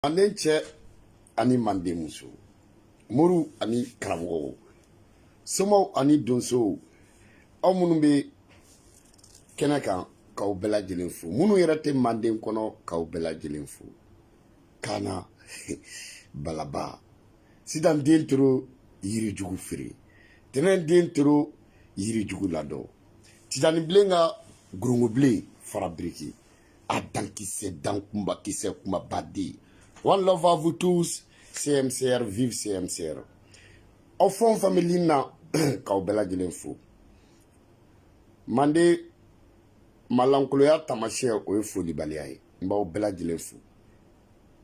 manden cɛ ani manden muso muru ani karamɔgɔw somaw ani donsow aw minnu bɛ kɛnɛ kan k'aw bɛɛ lajɛlen fo minnu yɛrɛ tɛ manden kɔnɔ k'aw bɛɛ lajɛlen fo kana balaba sidan den toro yirijugu feere tɛnɛn den toro yirijugu ladɔn tijani bilen ka gorongo bilen fara biriki a dankisɛ dankunba kisɛ kumaba den one love à vous tous CMCR vive CMCR aw fɛn o fɛn bɛ lin na k'aw bɛɛ lajɛlen fo mande malankoloya tamasiyɛn o ye folibaliya ye n b'aw bɛɛ lajɛlen fo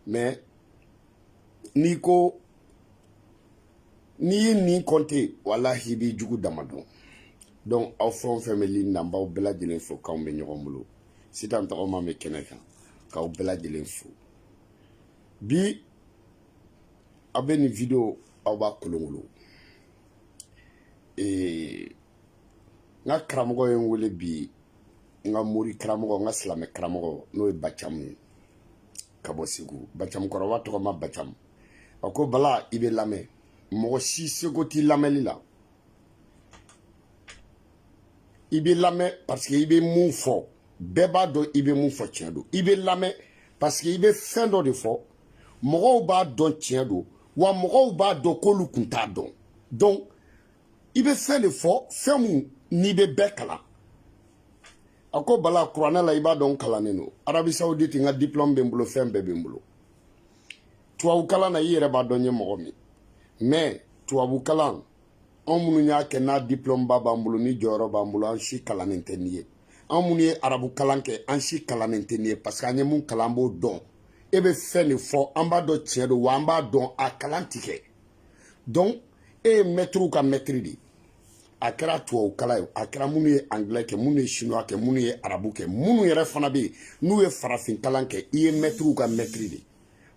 mais n'i ko n'i ye nin kɔnte walahi i b'i jugu dama dɔn donc aw fɛn o fɛn bɛ lin na n b'aw bɛɛ lajɛlen fo k'anw bɛ ɲɔgɔn bolo sitan tɔgɔma bɛ kɛnɛ kan k'aw bɛɛ lajɛlen fo bi aw bɛ nin video aw b'a kolonkolon n ka karamɔgɔ ye n wele bi n ka mori karamɔgɔ n ka silamɛ karamɔgɔ n'o ye Bacamu ye ka bɔ Segu Bacamu kɔrɔba tɔgɔma Bacamu a ko Bala i bɛ lamɛn mɔgɔ si seko t'i lamɛnli la i bɛ lamɛn parce que i bɛ mun fɔ bɛɛ b'a dɔn i bɛ mun fɔ tiɲɛ don i bɛ lamɛn parce que i bɛ fɛn dɔ de fɔ mɔgɔw b'a dɔn tiɲɛ don wa mɔgɔw b'a dɔn k'olu kun t'a dɔn donc i bɛ fɛn de fɔ fɛn mun n'i bɛ bɛɛ kalan a ko Bala kuranɛ la i b'a dɔn kalannen don Arabi Saoudite n ka diplôme bɛ n bolo fɛn bɛɛ bɛ n bolo tubabu kalan na i yɛrɛ b'a dɔn n ye mɔgɔ min mais tubabu kalan anw minnu y'a kɛ n'a diplôme ba b'an bolo ni jɔyɔrɔ b'an bolo an si kalannen tɛ nin ye anw minnu ye arabu kalan kɛ an si kalannen tɛ nin ye parce que an ye mun kalan an b'o dɔn e bɛ fɛn de fɔ an b'a dɔn tiɲɛ don wa an b'a dɔn a kalan ti kɛ donc e ye maître ka maître de a kɛra tubabu kalan ye a kɛra minnu ye anglais kɛ minnu ye chinois kɛ minnu ye arabu kɛ minnu yɛrɛ fana bɛ yen n'u ye farafin kalan kɛ i ye maître ka maître de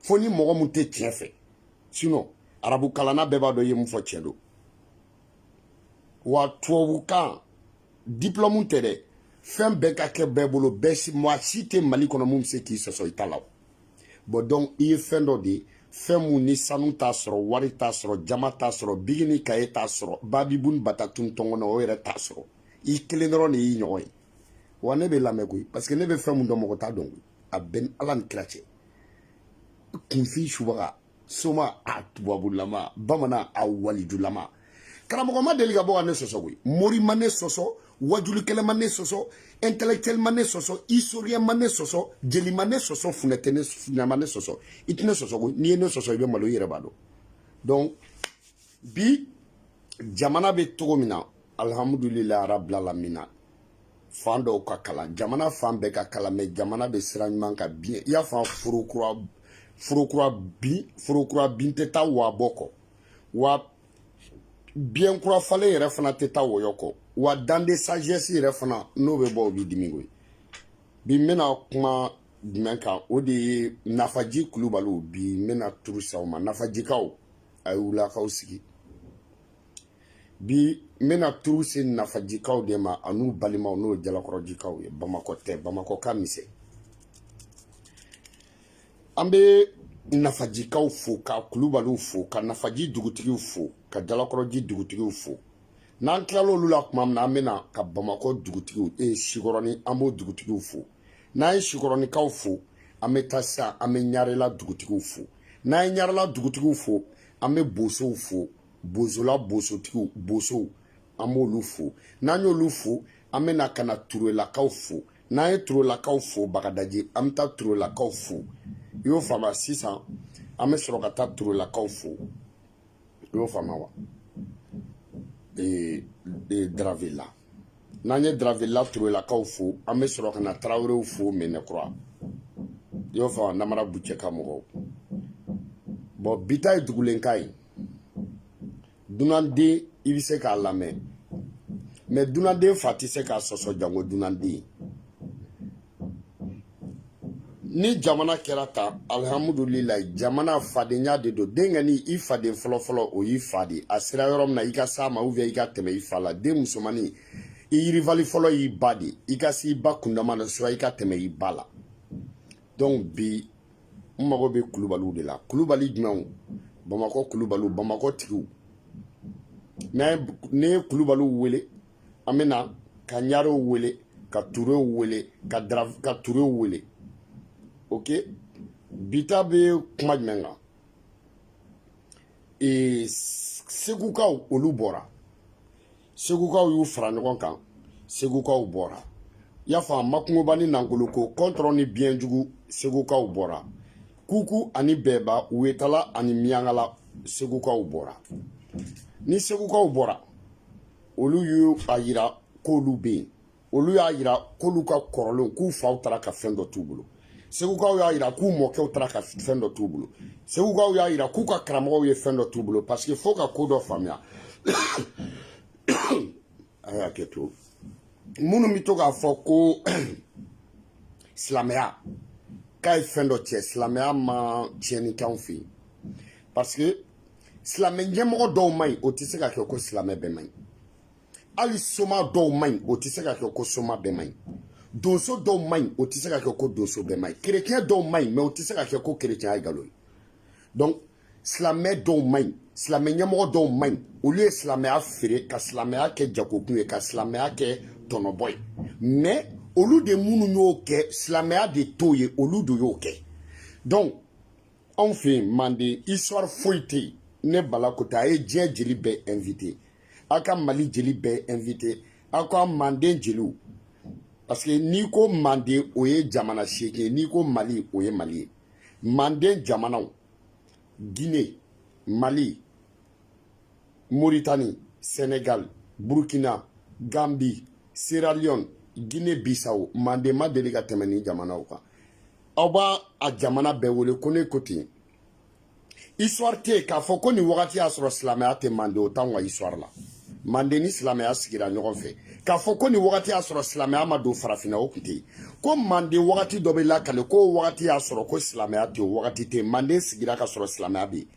fo ni mɔgɔ mun tɛ tiɲɛ fɛ sinon arabu kalanna bɛɛ b'a dɔn i ye mun fɔ tiɲɛ don wa tubabu kan diplôme tɛ dɛ fɛn bɛɛ ka kɛ bɛɛ bolo bɛɛ si maa si tɛ Mali kɔnɔ mun bɛ se k'i sɔsɔ i ta la bon donc i ye fɛn dɔ de fɛn mun ni sanu t'a sɔrɔ wari t'a sɔrɔ jama t'a sɔrɔ bigi ni kaye t'a sɔrɔ babibun batatun tɔngɔnɔ o yɛrɛ t'a sɔrɔ i kelen dɔrɔn de y'i ɲɔgɔn ye wa ne bɛ lamɛn koyi parce que ne bɛ fɛn mun dɔn mɔgɔ t'a dɔn koyi a bɛn Ala ni kira cɛ kunfin subaga soma a tubabulama bamanan a walijulama karamɔgɔ ma deli ka bɔ ka ne sɔsɔ koyi mori ma ne sɔsɔ wajulikɛla ma ne sɔsɔ intellectuel ma ne sɔsɔ historien ma ne sɔsɔ jeli ma ne sɔsɔ funɛ ma ne sɔsɔ i tɛ ne sɔsɔ koyi n'i ye ne sɔsɔ i bɛ malo i yɛrɛ b'a dɔn donc bi jamana bɛ cogo min na alhamdulilayi rabbil alamina fan dɔw ka kalan jamana fan bɛɛ ka kalan mais jamana bɛ sira ɲuman kan bien i y'a fɔ forokura bin tɛ taa wa bɔ kɔ wa bien kura falen yɛrɛ fana tɛ taa wɔyɔ kɔ wa dans des sagesse yɛrɛ fana n'o bɛ bɔ o b'i dimi koyi bi n bɛna kuma jumɛn kan o de ye nafaji kulubaliw bi n bɛna turu sa o ma nafajikaw a ye wulakaw sigi bi n bɛna turu se nafajikaw de ma a n'u balimaw n'o ye jalakɔrɔjikaw ye bamakɔ tɛ bamakɔ ka misɛn an bɛ nafajikaw fo ka kulubaliw fo ka nafaji dugutigiw fo ka jalakɔrɔji dugutigiw fo n'an tilala olu la tuma min na an bɛna ka bamakɔ dugutigiw sikɔrɔni an b'o dugutigiw fo n'an ye sikɔrɔnikaw fo an bɛ taa sisan an bɛ ɲarela dugutigiw fo n'an ye ɲarela dugutigiw fo an bɛ bosow fo bozola bosotigiw bosow an b'olu fo n'an y'olu fo an bɛna ka na turelakaw fo n'an ye turelakaw fo bagadaji an bɛ taa turelakaw fo i y'o faamu sisan an bɛ sɔrɔ ka taa turelakaw fo i y'o faamu wa Dravilla n'an ye Dravilla turelakaw fo an bɛ sɔrɔ ka na Tarawelew fo Mɛnɛkura i y'o faamu Namara Bucɛ ka mɔgɔw bon bi ta ye dugulenka ye dunanden i bɛ se k'a lamɛn mais dunanden fa tɛ se k'a sɔsɔ jango dunanden ni jamana kɛra ta alhamdulilayi jamana fadenya de don den kɔni i faden fɔlɔfɔlɔ o y'i fa de a sera yɔrɔ min na i ka s'a ma ou bien i ka tɛmɛ i fa la den musomanni i yirivali fɔlɔ y'i ba de i ka se i ba kundama na soit i ka tɛmɛ i ba la donc bi mago be Kulubaliw de la. Kulubali jumɛnw Bamako Kulubaliw Bamako tigiw ne ye Kulubaliw wele an bena ka Ɲarew wele ka Turew wele ka Turew wele ok bita be kuma jumɛn kan Segukaw olu bɔra Segukaw y'u fara ɲɔgɔn kan Segukaw bɔra y'a faamu Makungoba ni Nangolo ko kɔntɔrɔ ni biɲɛjugu Segukaw bɔra Kuku ani Bɛɛba Wetala ani Miɲankala Segukaw bɔra ni Segukaw bɔra olu y'u a yira k'olu be yen olu y'a yira k'olu ka kɔrɔlenw k'u faw taara ka fɛn dɔ t'u bolo Segukaw y'a yira k'u mɔkɛw taara ka fɛn dɔ t'u bolo Segukaw y'a yira k'u ka karamɔgɔw ye fɛn dɔ t'u bolo parce que fo ka ko dɔ faamuya a y'a kɛ to minnu bi to k'a fɔ ko silamɛya k'a ye fɛn dɔ tiɲɛ silamɛya ma tiɲɛni kɛ anw fɛ yen parce que silamɛ ɲɛmɔgɔ dɔw man ɲi o tɛ se ka kɛ ko silamɛ bɛɛ man ɲi hali soma dɔw man ɲi o tɛ se ka kɛ ko soma bɛɛ man ɲi donso dɔw man ɲi o tɛ se ka kɛ ko donso bɛɛ man ɲi kerecɛn dɔw man ɲi mais o tɛ se ka kɛ ko kerecɛn ye nkalon ye donc silamɛ dɔw man ɲi silamɛ ɲɛmɔgɔ dɔw man ɲi olu ye silamɛya feere ka silamɛya kɛ jagokun ye ka silamɛya kɛ tɔnɔbɔ ye mais olu de minnu y'o kɛ silamɛya de t'o ye olu de y'o kɛ donc anw fɛ yen Manden histoire foyi tɛ yen ne Bala Kote a ye diɲɛ jeli bɛɛ invité a ka Mali jeli bɛɛ invité a ka Manden jeliw parce que n'i ko Manden o ye jamana 8 ye n'i ko Mali o ye Mali ye Manden jamanaw Guinée Mali Mauritanie Sénégal Burkina Gambie Sierra Leone Guinée Bissau Manden ma deli ka tɛmɛ ni jamanaw kan aw b'a a jamana bɛɛ wele ko ne ko ten histoire tɛ k'a fɔ ko nin wagati y'a sɔrɔ silamɛya tɛ Manden o t'anw ka histoire la Manden ni silamɛya sigira ɲɔgɔn fɛ k'a fɔ ko nin wagati y'a sɔrɔ silamɛya ma don farafinna o tun tɛ yen ko Manden wagati dɔ bɛ lakale ko wagati y'a sɔrɔ ko silamɛya tɛ o wagati tɛ yen Manden sigira ka sɔrɔ silamɛya bɛ yen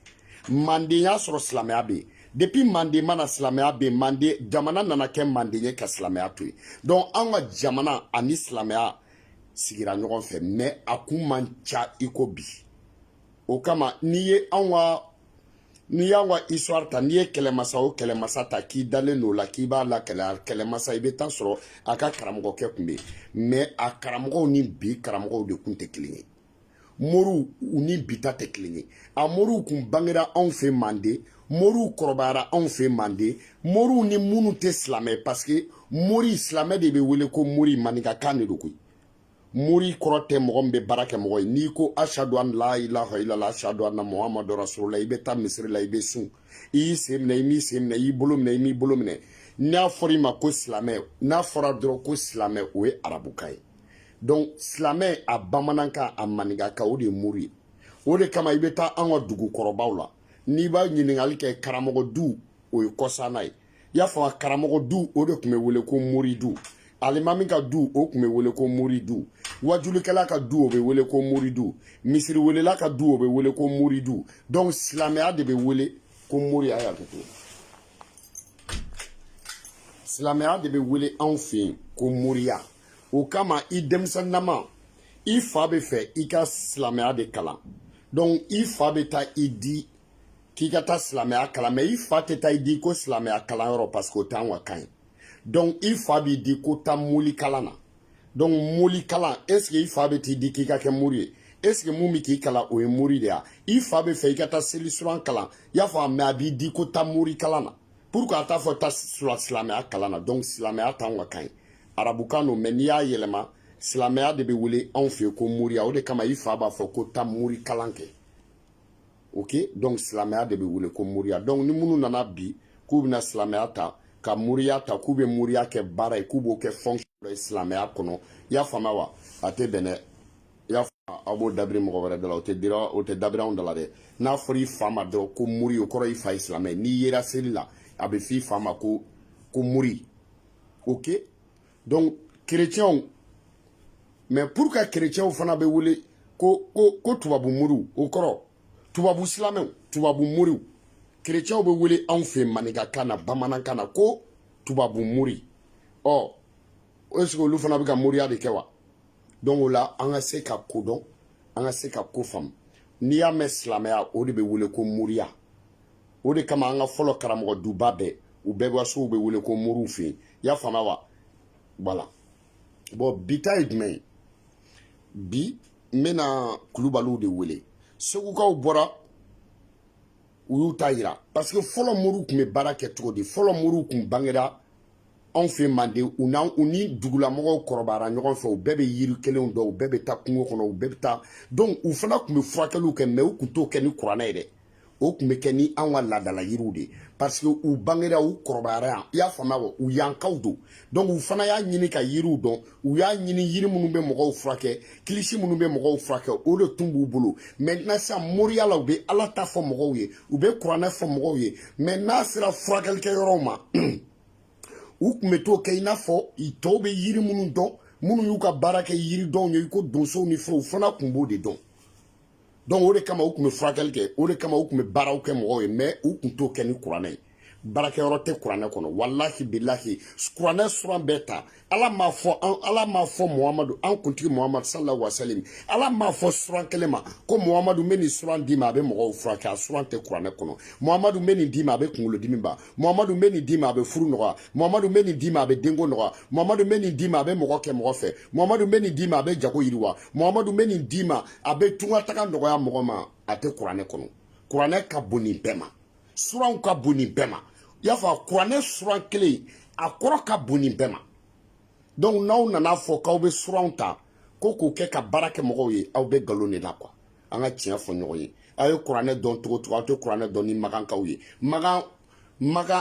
Manden y'a sɔrɔ silamɛya bɛ yen depuis Manden mana silamɛya bɛ yen Manden jamana nana kɛ Manden ye ka silamɛya to yen donc anw ka jamana ani silamɛya sigira ɲɔgɔn fɛ mais a kun man ca i ko bi o kama n'i y'an ka histoire ta n'i ye kɛlɛmasa o kɛlɛmasa ta k'i dalen n'o la k'i b'a la kɛlɛmasa i bɛ taa sɔrɔ a ka karamɔgɔkɛ tun bɛ yen mais a karamɔgɔw ni bi karamɔgɔw de tun tɛ kelen ye Moriw u ni bi ta tɛ kelen ye a Moriw kun bangera anw fɛ Manden Moriw kɔrɔbayara anw fɛ Manden Moriw ni minnu tɛ silamɛ parce que Mori silamɛ de bɛ wele ko Mori maninkakan de don koyi Mori kɔrɔ tɛ mɔgɔ min bɛ baara kɛ mɔgɔ ye n'i ko ashadu an la ilaha illallah ashadu anna muhammadu rasulullah i bɛ taa misiri la i bɛ sun i y'i sen minɛ i m'i sen minɛ i y'i bolo minɛ i m'i bolo minɛ n'a fɔra i ma ko silamɛ n'a fɔra dɔrɔn ko silamɛ o ye arabukan ye donc silamɛ a bamanankan a maninkakan o de ye Mori ye o de kama i bɛ taa an ka dugukɔrɔbaw la n'i b'a ɲininkali kɛ karamɔgɔ du o ye kɔsanna ye i y'a fɔ karamɔgɔ du o de tun bɛ wele ko Mori du alimami ka du o tun bɛ wele ko Mori du wajulikɛla ka du o bɛ wele ko Mori du misiriwelela ka du o bɛ wele ko Mori du donc silamɛya de bɛ wele ko Mori a y'a kɛ to silamɛya de bɛ wele anw fɛ yen ko Moriya o kama i denmisɛnninama i fa bɛ fɛ i ka silamɛya de kalan donc i fa bɛ taa i di k'i ka taa silamɛya kalan mais i fa tɛ taa i di ko silamɛya kalanyɔrɔ parce que o t'anw ka kan ye donc i fa b'i di ko taa moli kalan na donc moli kalan est ce que i fa bɛ t'i di k'i ka kɛ Mori ye est ce que mun bɛ k'i kalan o ye Mori de ya i fa bɛ fɛ i ka taa seli suran kalan i y'a fɔ mais a b'i di ko taa Mori kalan na pourquoi a t'a fɔ taa silamɛya kalan na donc silamɛya t'anw ka kan ye arabukan don mais n'i y'a yɛlɛma silamɛya de bɛ wele anw fɛ yen ko Moriya o de kama i fa b'a fɔ ko taa Mori kalan kɛ ok donc silamɛya de bɛ wele ko Moriya donc ni minnu nana bi k'u bɛna silamɛya ta ka Moriya ta k'u bɛ Moriya kɛ baara ye k'u b'o kɛ fonction dɔ ye silamɛya kɔnɔ i y'a faamuya wa a tɛ bɛn dɛ i y'a faamuya aw b'o dabiri mɔgɔ wɛrɛ da la o tɛ dabiri anw da la dɛ n'a fɔra i fa ma dɔrɔn ko Mori o kɔrɔ i fa ye silamɛ ye n'i yera seli la a bɛ f'i fa ma ko Mori ok donc chrétiens mais pour que chrétiens fana bɛ wele ko tubabu Moriw o kɔrɔ tubabu silamɛw tubabu Moriw chrétiens bɛ wele anw fɛ maninkakan na bamanankan na ko tubabu Mori ɔ est-ce que olu fana bɛ ka Moriya de kɛ wa donc o la an ka se ka ko dɔn an ka se ka ko faamu n'i y'a mɛn silamɛya o de bɛ wele ko moriya o de kama an ka fɔlɔ karamɔgɔ duba bɛɛ u bɛɛ ka sow bɛ wele ko moriw fɛ yen i y'a faamuya wa voilà bon bi ta ye jumɛn ye bi n bɛna kulubaliw de wele segukaw bɔra u y'u ta yira parce que fɔlɔ moriw tun bɛ baara kɛ cogo di fɔlɔ moriw tun bangera anw fɛ manden u ni dugulamɔgɔw kɔrɔbayara ɲɔgɔn fɛ u bɛɛ bɛ yiri kelenw dɔn u bɛɛ bɛ taa kungo kɔnɔ u bɛɛ bɛ taa donc u fana tun bɛ furakɛliw kɛ mais u tun t'o kɛ ni kuranɛ ye dɛ o tun bɛ kɛ ni anw ka laadala yiriw de parce que u bangera u kɔrɔbayara yan i y'a faamuya wa u yankaw don donc u fana y'a ɲini ka yiriw dɔn u y'a ɲini yiri minnu bɛ mɔgɔw furakɛ kilisi minnu bɛ mɔgɔw furakɛ o de tun b'u bolo maintenant sisan moriya la u bɛ ala ta fɔ mɔgɔw ye u bɛ kuranɛ fɔ mɔgɔw ye mais n'a sera furakɛlikɛ yɔrɔw ma u tun bɛ t'o kɛ i n'a fɔ tɔw bɛ yiri minnu dɔn minnu y'u ka baara kɛ yiridɔnw ye i ko donsow ni fɛnw u fana tun b'o de dɔn donc o de kama u tun bɛ furakɛli kɛ o de kama u tun bɛ baaraw kɛ mɔgɔw ye mais u tun t'o kɛ ni kuranɛ ye baarakɛyɔrɔ tɛ kuranɛ kɔnɔ walahi bilahi kuranɛ suran bɛɛ ta ala m'a fɔ muhamadu an kuntigi muhamadu sallallahu alaihi wa sallam ala m'a fɔ suran kelen ma ko muhamadu n bɛ nin suran d'i ma a bɛ mɔgɔw furakɛ a suran tɛ kuranɛ kɔnɔ muhamadu n bɛ nin d'i ma a bɛ kunkolodimi ban muhamadu n bɛ nin d'i ma a bɛ furu nɔgɔya muhamadu n bɛ nin d'i ma a bɛ denko nɔgɔya muhamadu n bɛ nin d'i ma a bɛ mɔgɔ kɛ mɔgɔ fɛ muhamadu n bɛ nin d'i ma a bɛ jago yiriwa muhamadu n bɛ nin d'i ma a bɛ tunkataga nɔgɔya mɔgɔ ma a tɛ kuranɛ kɔnɔ kuranɛ ka bon nin bɛɛ ma suranw ka bon nin bɛɛ ma i y'a fɔ kuranɛ suran kelen a kɔrɔ ka bon nin bɛɛ ma donc n'aw nana fɔ k'aw bɛ suranw ta ko k'o kɛ ka baara kɛ mɔgɔw ye aw bɛ nkalon de la quoi an ka tiɲɛ fɔ ɲɔgɔn ye aw ye kuranɛ dɔn cogo cogo aw tɛ kuranɛ dɔn ni magankaw ye magan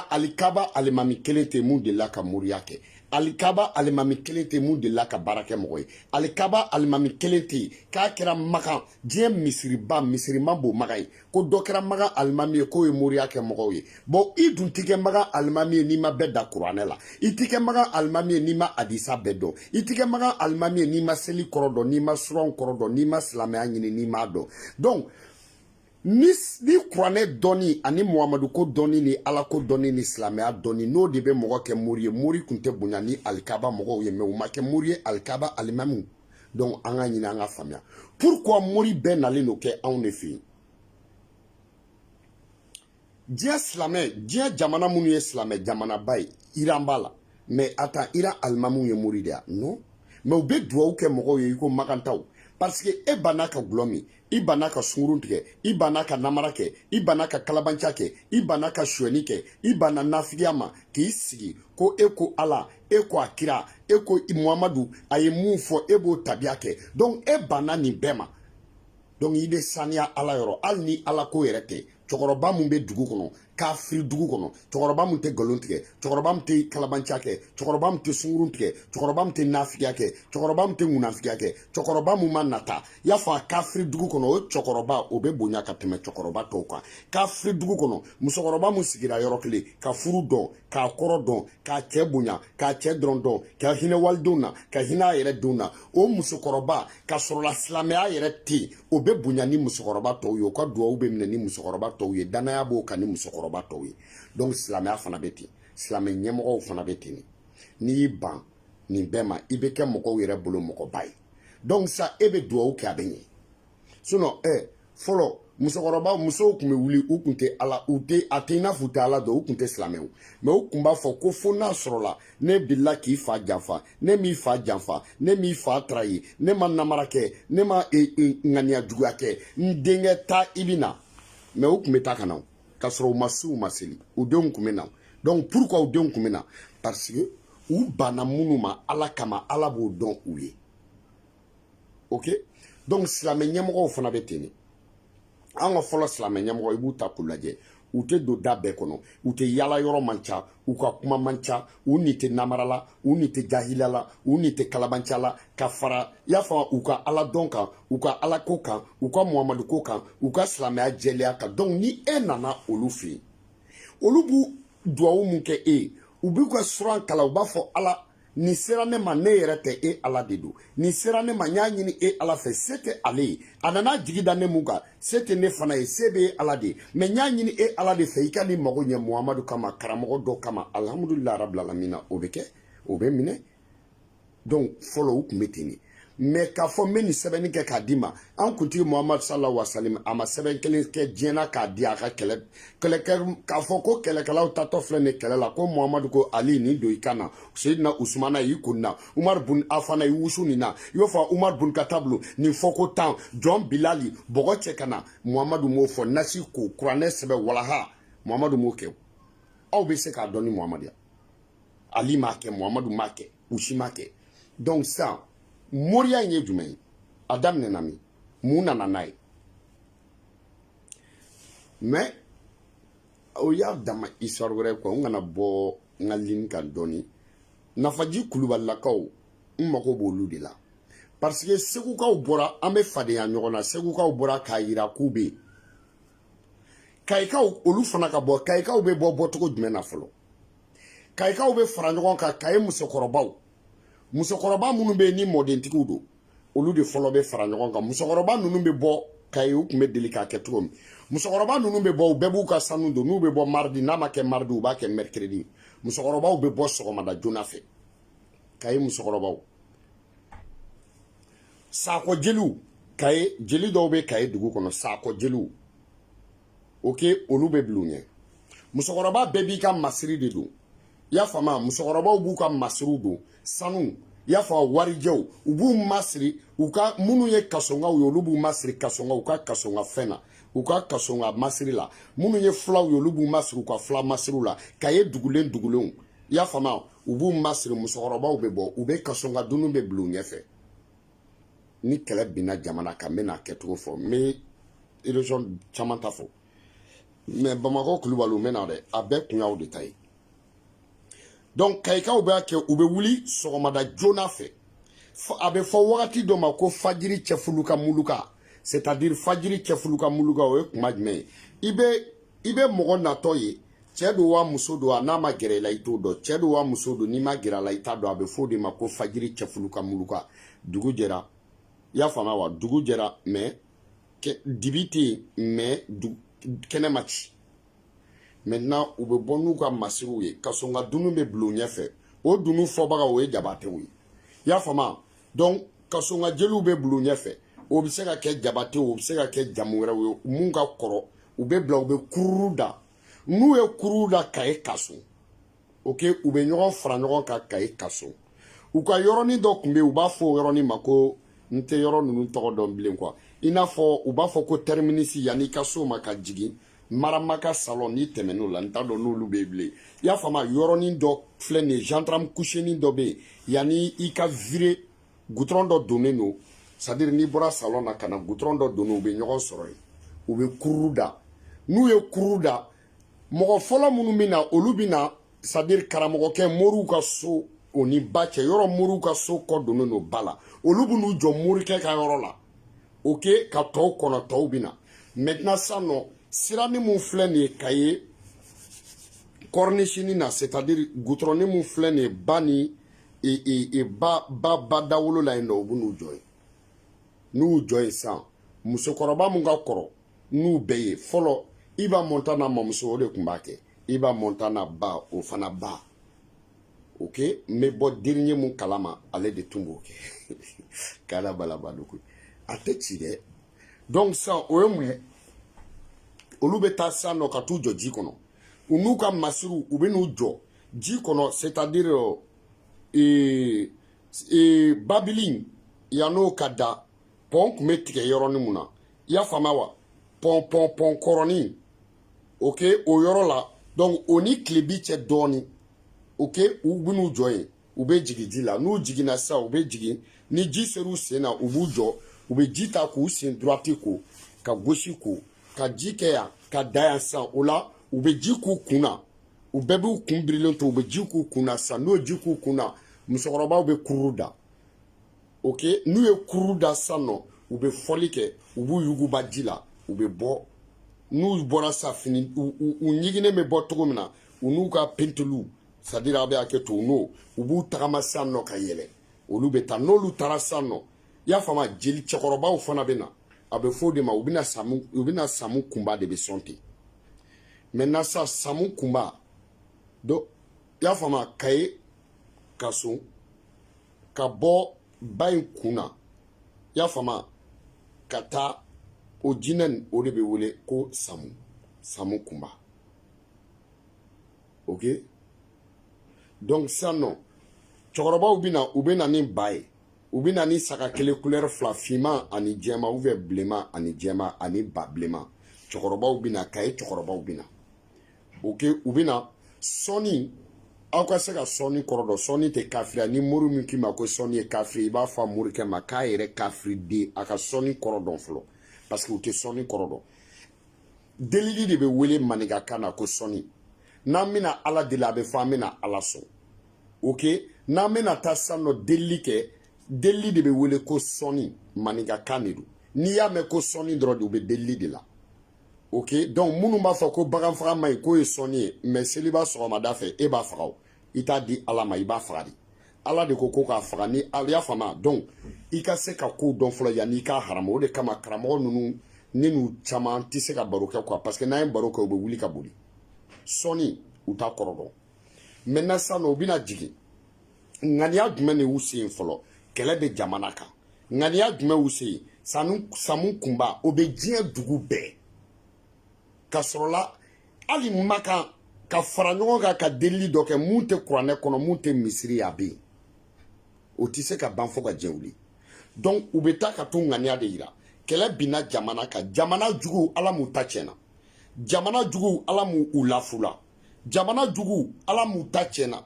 alikaba alimami kelen tɛ mun de la ka moriya kɛ alikaba alimami kelen tɛ mun de la ka baara kɛ mɔgɔ ye alikaba alimami kelen tɛ k'a kɛra magan diɲɛ misiriman b'o magan ye ko dɔ kɛra magan alimami ye k'o ye moriya kɛ mɔgɔw ye bon i dun tɛ kɛ magan alimami ye n'i ma bɛɛ da kuranɛ la i tɛ kɛ magan alimami ye n'i ma hadisa bɛɛ dɔn i tɛ kɛ magan alimami ye n'i ma seli kɔrɔ dɔn n'i ma suranw kɔrɔ dɔn n'i ma silamɛya ɲini n'i m'a dɔn donc ni kuranɛ dɔnni ani muhamadu ko dɔnni ni ala ko dɔnni ni silamɛya dɔnni n'o de bɛ mɔgɔ kɛ mori ye mori tun tɛ bonya ni alikaba mɔgɔw ye mais u ma kɛ mori ye alikaba alimamiw donc an ka ɲini an ka faamuya pourquoi mori bɛɛ nalen n'o kɛ anw de fɛ yen diɲɛ silamɛ diɲɛ jamana minnu ye silamɛ jamanaba ye iran b'a la mais attends iran alimamiw ye mori de ya non mais u bɛ duwawu kɛ mɔgɔw ye i ko magantaw parce que e banna ka gulɔ min i banna ka sunkurun tigɛ i banna ka namara kɛ i banna ka kalabanca kɛ i banna ka suɲɛni kɛ i banna nafigiya ma k'i sigi ko e ko ala e ko a kira e ko muhamadu a ye mun fɔ e b'o tabiya kɛ donc e banna nin bɛɛ ma donc i bɛ saniya ala yɔrɔ hali ni ala ko yɛrɛ tɛ cɛkɔrɔba mun bɛ dugu kɔnɔ k'a firi dugu kɔnɔ cɛkɔrɔba mun tɛ nkalon tigɛ cɛkɔrɔba mun tɛ kalabanca kɛ cɛkɔrɔba mun tɛ sunkurun tigɛ cɛkɔrɔba mun tɛ nafigiya kɛ cɛkɔrɔba mun tɛ ŋunafigiya kɛ cɛkɔrɔba mun ma nata i y'a fɔ a k'a firi dugu kɔnɔ o cɛkɔrɔba o bɛ bonya ka tɛmɛ cɛkɔrɔba tɔw kan k'a firi dugu kɔnɔ musokɔrɔba mun sigira yɔrɔ kelen ka furu dɔn k'a kɔrɔ dɔn k'a cɛ bonya k'a cɛ dɔrɔn dɔn ka hinɛ walidenw na ka hinɛ a yɛrɛ denw na o musokɔrɔba ka sɔrɔla silamɛya yɛrɛ tɛ yen o bɛ bonya ni musokɔrɔba tɔw ye o ka duwawu bɛ minɛ ni musokɔrɔba tɔw ye danaya b'o kan ni musokɔrɔba tɔw ye donc silamɛya fana bɛ ten silamɛ ɲɛmɔgɔw fana bɛ ten n'i y'i ban nin bɛɛ ma i bɛ kɛ mɔgɔw yɛrɛ bolo mɔgɔba ye donc sa e bɛ duwawu kɛ a bɛ ɲɛ sinon fɔlɔ musow tun bɛ wuli u tun tɛ ala u tɛ a tɛ i n'a fɔ u tɛ ala dɔn u tun tɛ silamɛw mais u tun b'a fɔ ko fo n'a sɔrɔla ne bilila k'i fa janfa ne m'i fa janfa ne m'i fa trahi ne ma namara kɛ ne ma ŋaniya juguya kɛ n denkɛ taa i bɛ na mais u tun bɛ taa ka na k'a sɔrɔ u ma se u ma seli u denw tun bɛ na donc pourquoi u denw tun bɛ na parce que u banna minnu ma ala kama ala b'o dɔn u ye ok donc silamɛ ɲɛmɔgɔw fana bɛ ten de an ka fɔlɔ silamɛ ɲɛmɔgɔ i b'u ta k'u lajɛ u tɛ don da bɛɛ kɔnɔ u tɛ yala yɔrɔ man ca u ka kuma man ca u ni tɛ namara la u ni tɛ jahila la u ni tɛ kalabanca la ka fara i y'a fɔ u ka ala dɔn kan u ka ala ko kan u ka muhamadu ko kan u ka silamɛya jɛlenya kan donc ni e nana olu fɛ yen olu b'u duwawu mun kɛ e ye u b'u ka suran kalan u b'a fɔ ala nin sera ne ma ne yɛrɛ tɛ e ala de don nin sera ne ma n y'a ɲini e ala fɛ se tɛ ale ye a nana jigi da ne mun kan se tɛ ne fana ye se bɛ e ala de ye mais n y'a ɲini e ala de fɛ i ka nin mago ɲɛ muhamadu kama karamɔgɔ dɔ kama alhamdulilahi rabil alamina o bɛ kɛ o bɛ minɛ donc fɔlɔ u tun bɛ ten de mais k'a fɔ meni sɛbɛnni kɛ k'a d'i ma an kuntigi Muhammad sallallahu alaihi wasallam a ma sɛbɛn kelen kɛ diɲɛ na k'a di a ka kɛlɛkɛ k'a fɔ ko kɛlɛkɛlaw tatɔ filɛ nin kɛlɛ la ko Muhammad ko Ali nin don i kan na Seydina Usmana y'i kun na Umar bun Afana i wusu nin na i y'o fɔ Umar bun Katablu nin fɔ ko tan Jɔn Bilali bɔgɔ cɛ ka na Muhammad m'o fɔ nasi ko kuranɛ sɛbɛn walaha Muhammad m'o kɛ aw bɛ se k'a dɔn ni Muhammad ya Ali m'a kɛ Muhammad m'a kɛ Usi m'a kɛ donc ça Moriya in ye jumɛn ye a daminɛna min mun nana n'a ye mais o y'a dama histoire wɛrɛ quoi n kana bɔ n ka ligne kan dɔɔni Nafaji Kulubalilakaw n mago b'olu de la parce que segukaw bɔra an bɛ fadenya ɲɔgɔn na segukaw bɔra k'a yira k'u bɛ yen Kayikaw olu fana ka bɔ Kayikaw bɛ bɔcogo jumɛn na fɔlɔ Kayikaw bɛ fara ɲɔgɔn kan Kaye musokɔrɔbaw minnu bɛ yen ni mɔdentigiw don olu de fɔlɔ bɛ fara ɲɔgɔn kan musokɔrɔba ninnu bɛ bɔ Kaye u tun bɛ deli k'a kɛ cogo min musokɔrɔba ninnu bɛ bɔ u bɛɛ b'u ka sanu don n'u bɛ bɔ mardi n'a ma kɛ mardi u b'a kɛ mercredi musokɔrɔbaw bɛ bɔ sɔgɔmada joona fɛ Kaye musokɔrɔbaw Sakɔ jeliw Kaye jeli dɔw bɛ Kaye dugu kɔnɔ Sakɔ jeliw ok olu bɛ bila u ɲɛ musokɔrɔba bɛɛ b'i ka masiri de don i y'a faamu musokɔrɔbaw b'u ka masiriw don sanu i y'a fɔ warijɛw u b'u masiri u ka minnu ye kasɔngaw ye olu b'u masiri kasɔnga u ka kasɔnga fɛn na u ka kasɔnga masiri la minnu ye fulaw ye olu b'u masiri u ka fula masiriw la Kaye dugulenw i y'a faamu u b'u masiri musokɔrɔbaw bɛ bɔ u bɛ kasɔnga dunun bɛ bila u ɲɛfɛ ni kɛlɛ binna jamana kan n bɛna kɛcogo fɔ n bɛ région caman ta fɔ mais Bamakɔ Kulubaliw n bɛna dɛ a bɛɛ kun y'aw de ta ye donc Kayikaw b'a kɛ u bɛ wuli sɔgɔmada joona fɛ a bɛ fɔ wagati dɔ ma ko fajiri cɛfuluka muluka c'est-à-dire fajiri cɛfuluka muluka o ye kuma jumɛn ye i bɛ mɔgɔ natɔ ye cɛ don wa muso don a n'a ma gɛrɛ i la i t'o dɔn cɛ don wa muso don n'i ma gɛrɛ a la i t'a dɔn a bɛ fɔ o de ma ko fajiri cɛfuluka muluka dugu jɛra i y'a faamuya wa dugu jɛra mais dibi tɛ yen mais kɛnɛ ma ci maintenant u bɛ bɔ n'u ka masiriw ye ka sɔn ka dunu bɛ bila u ɲɛfɛ o dunu fɔbaga o ye jabatew ye i y'a faamuya donc ka sɔn ka jeliw bɛ bila u ɲɛfɛ o bɛ se ka kɛ jabatew o bɛ se ka kɛ jamu wɛrɛw ye mun ka kɔrɔ u bɛ bila u bɛ kururu da n'u ye kururu da Kaye kaso ok u bɛ ɲɔgɔn fara ɲɔgɔn kan Kaye kaso u ka yɔrɔnin dɔ tun bɛ yen u b'a fɔ o yɔrɔnin ma ko n tɛ yɔrɔ ninnu tɔgɔ dɔn bilen quoi i n'a fɔ u b'a fɔ ko terminus yanni i ka so ma ka jigin Maramaka salon n'i tɛmɛn'o la n t'a dɔn n'olu bɛ yen bilen i y'a faamuya yɔrɔnin dɔ filɛ nin ye gendarme couchenin dɔ bɛ yen yanni i ka vire goudron dɔ donnen don c'est à dire n'i bɔra salon na ka na goudron dɔ donnen u bɛ ɲɔgɔn sɔrɔ yen u bɛ kururu da n'u ye kururu da mɔgɔ fɔlɔ minnu bɛ na olu bɛ na c'est à dire karamɔgɔkɛ moriw ka so o ni ba cɛ yɔrɔ moriw ka so kɔ donnen don ba la olu bɛ n'u jɔ morikɛ ka yɔrɔ la ok ka tɔw kɔnɔ tɔw bɛ na maintenant sisan nɔ sirani mun filɛ nin ye Kaye cornichini na c'est-à-dire goudronnin mun filɛ nin ye ba ni ba dawolo la yen nɔ u bɛ n'u jɔ yen n'u y'u jɔ yen sisan musokɔrɔba mun ka kɔrɔ n'u bɛɛ ye fɔlɔ Iba Montana mamuso o de tun b'a kɛ Iba Montana ba o fana ba ok n bɛ bɔ dernier mun kalama ale de tun b'o kɛ k'ala balaba do koyi a tɛ ci dɛ donc sisan o ye mun ye olu bɛ taa sisan nɔ ka t'u jɔ ji kɔnɔ u n'u ka masiriw u bɛ n'u jɔ ji kɔnɔ c'est-à-dire Babilin yan'o ka da pɔn tun bɛ tigɛ yɔrɔnin mun na i y'a faamuya wa pɔn kɔrɔnin ok o yɔrɔ la donc o ni tilebi cɛ dɔɔnin ok u bɛ n'u jɔ yen u bɛ jigin ji la n'u jiginna sisan u bɛ jigin ni ji ser'u sen na u b'u jɔ u bɛ ji ta k'u sen droite ko ka gauche ko ka ji kɛ yan ka da yan sisan o la u bɛ ji k'u kun na u bɛɛ b'u kun birilen to u bɛ ji k'u kun na sisan n'o ji k'u kun na musokɔrɔbaw bɛ kururu da ok n'u ye kururu da sisan nɔ u bɛ fɔli kɛ u b'u yuguba ji la u bɛ bɔ n'u bɔra sisan fini u ɲiginnen bɛ bɔ cogo min na u n'u ka penteliw c'est-à-dire a bɛ hakɛ to u n'o u b'u tagama sisan nɔ ka yɛlɛ olu bɛ taa n'olu taara sisan nɔ i y'a faamuya jeli cɛkɔrɔbaw fana bɛ na a bɛ fɔ o de ma u bɛna samu kunba de bɛ sɔn ten maintenant sa samu kunba donc i y'a faamuya Kaye kaso ka bɔ ba in kun na y'a fama kata o jinen o de be wele ko Samu Kumba. OK? Donc ça non. Chokoroba ou bina ni baye. Ou bina ni saka kele couleur flafima ani djema ou blema ani djema ani ba blema. Chokoroba ou bina kaye chokoroba ou bina. OK? Ou bina soni aka se ka soni korodo soni te kafri ni muru min kima ko soni e kafri ba fa muru ke maka ere kafri de aka soni korodo flo parce que ou te soni korodo delili de be wele maniga kana ko soni na mina ala de la be fa mina ala so. OK? Na mina ta sano delili ke delili de be wele ko soni maniga kanidu ni ya me ko soni dro de be delili de la. OK? Donc munu ba fa ko bagan faga may ko e soni mais seliba so ma da fe e ba faga ita di ala ma iba faga ala de ko ka faga ni ala fama donc i ka se ka ko don folo ya ni ka haramo de kama karamo nunu ninu chama ti se ka baroka quoi parce que na en baroka be wuli ka boli soni uta korodo maintenant ça no bina jigi ngania djumene usi folo kele de jamanaka ngania djume usi Samu Kumba obedien dugu be kasrola ali maka ka faranyo ka deli doke munte kurane kono munte misiri abi o ti se ka banfo ka jewli donc ubeta ka to ngania de ira kele bina jamana ka jamana jugu ala mu tachena jamana jugu ala mu ulafula jamana jugu ala mu tachena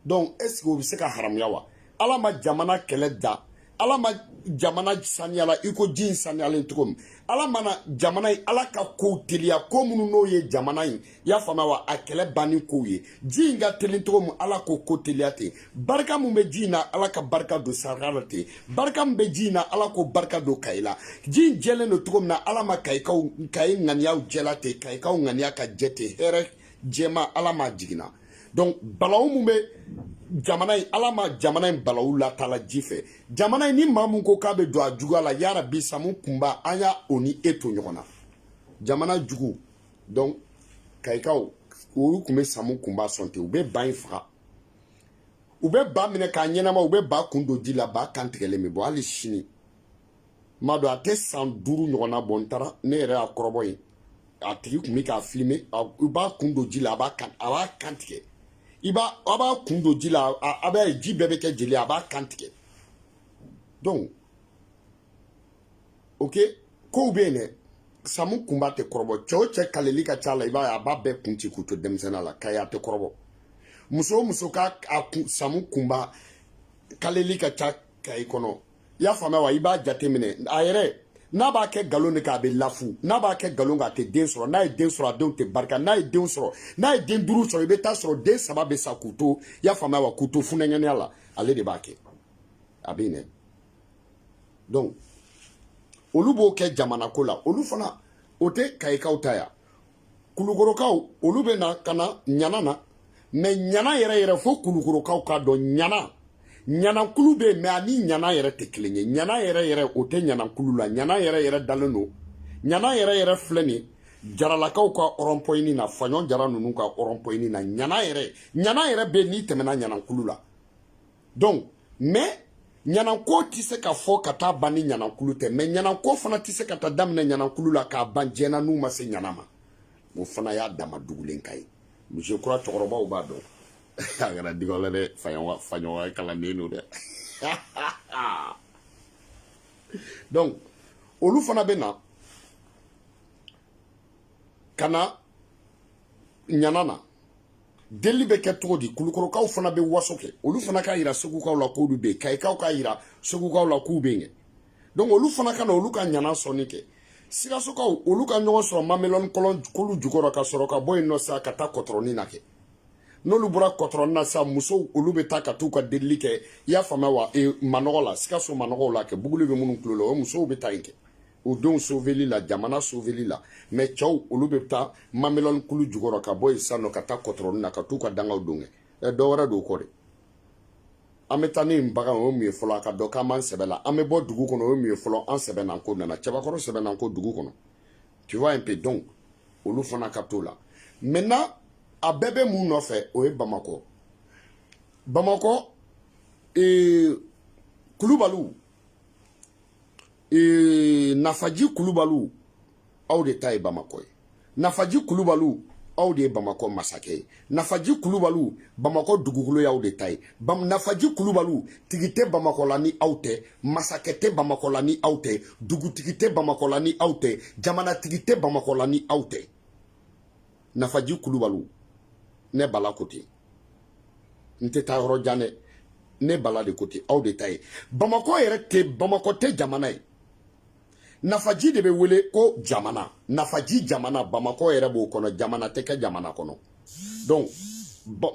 donc est-ce que se ka haram yawa ala ma jamana kele da ala ma jamana sanyala iko jin sanyala ntukom ala mana jamana ala ka ko telia ko munu no ye jamana ya fama wa akele bani ko ye jinga telintukom ala ko teliate barka mu be jina ala ka barka do saralate barka mu be jina ala ko barka do kaila jin jele no tukom na ala ma kaikaw kay ngania jelate kaikaw ngania ka jete here jema ala ma jigina donc balaw mu be jamana alama jamana balaw la tala jife jamana ni mamu ko ka be do ajuga la ya rabbi Samu Kumba aya oni eto nyona jamana jugu donc kaikaw o kume Samu Kumba sonte ube ban fra ube ba mine ka nyena ma ube ba kundo dila ba kantigele me bo ali shini ma do ate 112 nyona bontara ne re akrobo yi atiki kumi ka filmer uba kundo dila ba kantige iba aba kundo jila aba ji bebe ke jili aba kantike donc OK ko bene Samu Kumba te korobo choche kaleli ka chala iba aba be kunti kuto demsena la kaya te korobo muso ka Samu Kumba kaleli ka cha kai kono ya fama wa iba jatemine ayere na ba ke galon ka be lafu na ba ke galon ga te den soro na e den soro don te barka na e den soro na e den duru soro be ta soro den saba be sa kuto ya fama wa kuto funengene ala ale de ba ke abine donc olubo ke jamana kola olu fana ote kaika utaya kulugorokaw olu be na kana nyana na me nyana yere fo kulugorokaw ka do nyana nyana kulu be me ani nyana yere te klenye nyana yere ote nyana kulu la nyana yere daleno nyana yere fleni jaralakaw ka orompoini na fanyon jara nunu ka orompoini na nyana yere be ni temena nyana kulu la donc mais nyana ko ti se ka fo kata bani nyana kulu te mais nyana ko fana ti se kata damne nyana kulu la ka banjena nu ma se nyana ma mo fana ya dama dugulen kai je crois tokoroba o ba do agara digole de fanyo kala nenu de donc olu fana bena kana nyanana deli be ke todi kulukorokaw fana be wasoke olu fana ka ira sugukaw la ko be kaikaw ka ira sugukaw la ku be donc olu fana kana olu ka nyana sonike sirasokaw olu ka nyon so mamelon kolon kulu jugoro ka soroka boy no sa kata kotroni nake nolu bura kotron na sa muso olu be ta ka tu ka deli ke ya fama wa manogola sikaso manogola ke bugulu be munun klulo o muso be ta inke o don soveli la jamana soveli la mais chaw olu be ta mamelon kulu jugoro ka boy sano ka ta kotron na ka tu ka danga odunge do wara do kore ametani mbaga o mi folo ka do ka man sebela ame bo dugu kono o mi folo an sebena ko na chaba koro sebena ko dugu kono tu vois un peu donc olu fana ka to la maintenant a bebe mu no fe o e Bamako Kulubalu Nafaji Kulubalu aw de ta ye Bamako ye. Nafaji Kulubalu aw de ye Bamako masakɛ ye. Nafaji Kulubalu Bamako dugukolo y'aw de ta ye. Nafaji Kulubalu tigi tɛ Bamako la ni aw tɛ, masakɛ tɛ Bamako la ni aw tɛ, dugutigi tɛ Bamako la ni aw tɛ, jamanatigi tɛ Bamako la ni aw tɛ. Nafaji Kulubalu ne bala kote nte ta yɔrɔ jan dɛ, ne bala de kote aw de ta ye. Bamako yɛrɛ tɛ, Bamako tɛ jamana ye. Nafaji de be wele ko jamana. Nafaji jamana Bamako yɛrɛ b'o kɔnɔ, jamana tɛ kɛ jamana kɔnɔ. Donc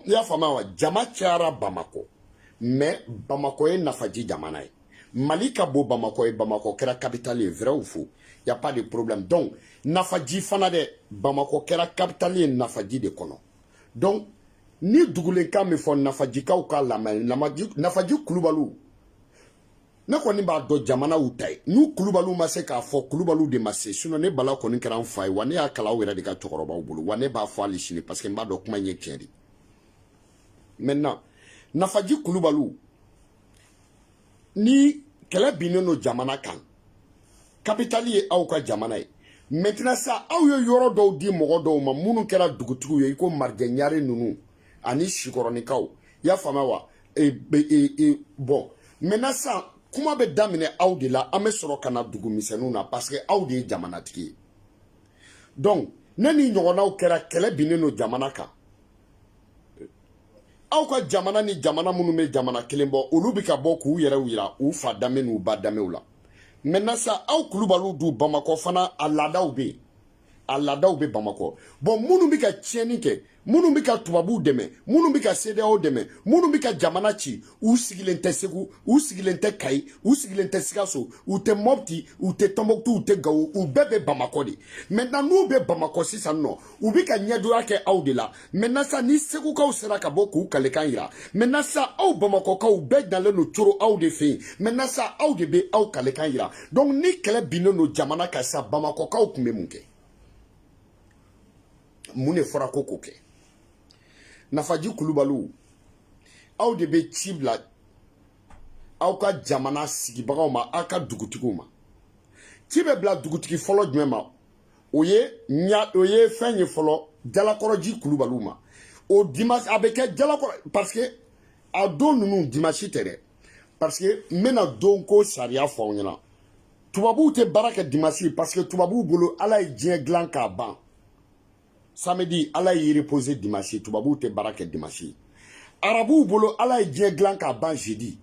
i y'a faamuya wa? Jama cayara Bamako, mais Bamako ye Nafaji jamana ye. Mali ka bon Bamako ye, Bamako kɛra capitale ye, vrai ou faux? Y a pas de problème. Donc Nafaji fana de Bamako kɛra capitale ye Nafaji de kɔnɔ. Donc ni dugulenkan min fɔ Nafajikaw ka lamɛn, Nafaji Kulubalu ne kɔni b'a dɔn jamana u ta ye. N'u Kulubalu ma se k'a fɔ, Kulubalu de ma se, sinon ne bala kɔni kɛra n fa ye, wa ne y'a kalan aw yɛrɛ de ka cɛkɔrɔbaw bolo, wa ne b'a fɔ hali sini parce que n b'a dɔn kuma in ye tiɲɛ de. Maintenant Nafaji Kulubalu ni kɛlɛ binnen no jamana kan, capitale ye aw ka jamana ye. Maintenant sa aw ye yɔrɔ dɔw di mɔgɔ dɔw ma minnu kɛra dugutigiw ye, i ko Marjɛ Ɲare ninnu ani Sikɔrɔnikaw, i y'a faamuya wa? Bon maintenant sa kuma bɛ daminɛ aw de la, an bɛ sɔrɔ ka na dugumisɛnninw na parce que aw de ye jamanatigi ye. Donc ne ni ɲɔgɔnnaw kɛra kɛlɛ binnen no jamana kan, aw ka jamana ni jamana minnu bɛ jamana kelen bɔ, olu bɛ ka bɔ k'u yɛrɛ yira u fa danbe n'u ba danbew la. Maintenant sa aw Kulubalu du Bamako fana a laadaw bɛ yen, a laadaw bɛ Bamako. Bon minnu bɛ ka tiɲɛni kɛ, minnu bɛ ka tubabuw dɛmɛ, minnu bɛ ka CEDEAO dɛmɛ, minnu bɛ ka jamana ci, u sigilen tɛ Segu, u sigilen tɛ Kayi, u sigilen tɛ Sikaso, u tɛ Mopti, u tɛ Tɔnbɔkutu, u tɛ Gawo, u bɛɛ bɛ Bamako de. Maintenant n'u bɛ Bamako sisan nɔ, u bɛ ka ɲɛdonya kɛ aw de la. Maintenant sa ni Segukaw sera ka bɔ k'u kalekan yira, maintenant sa aw Bamakokaw bɛɛ dalen no coro aw de fɛ yen. Maintenant sa aw de bɛ aw kalekan yira. Donc ni kɛlɛ binnen no jamana kan sa, Bamakokaw tun bɛ mun kɛ? Mun de fɔra ko k'o kɛ? Nafaji Kulubalu aw de bɛ ci bila aw ka jamana sigibagaw ma, aw ka dugutigiw ma. Ci bɛ bila dugutigi fɔlɔ jumɛn ma? O ye fɛn ye fɔlɔ Jalakɔrɔji Kulubalu ma. O dimanche a bɛ kɛ Jalakɔrɔ parce que a don ninnu dimanche tɛ dɛ, parce que n bɛna don ko sariya fɔ aw ɲɛna. Tubabuw tɛ baara kɛ dimanche parce que tubabuw bolo Ala ye diɲɛ dilan k'a ban. Samedi Ala yi reposer dimanche, tubabuw tɛ baara kɛ dimanche. Arabuw bolo Ala ye diɲɛ dilan k'a ban jeudi,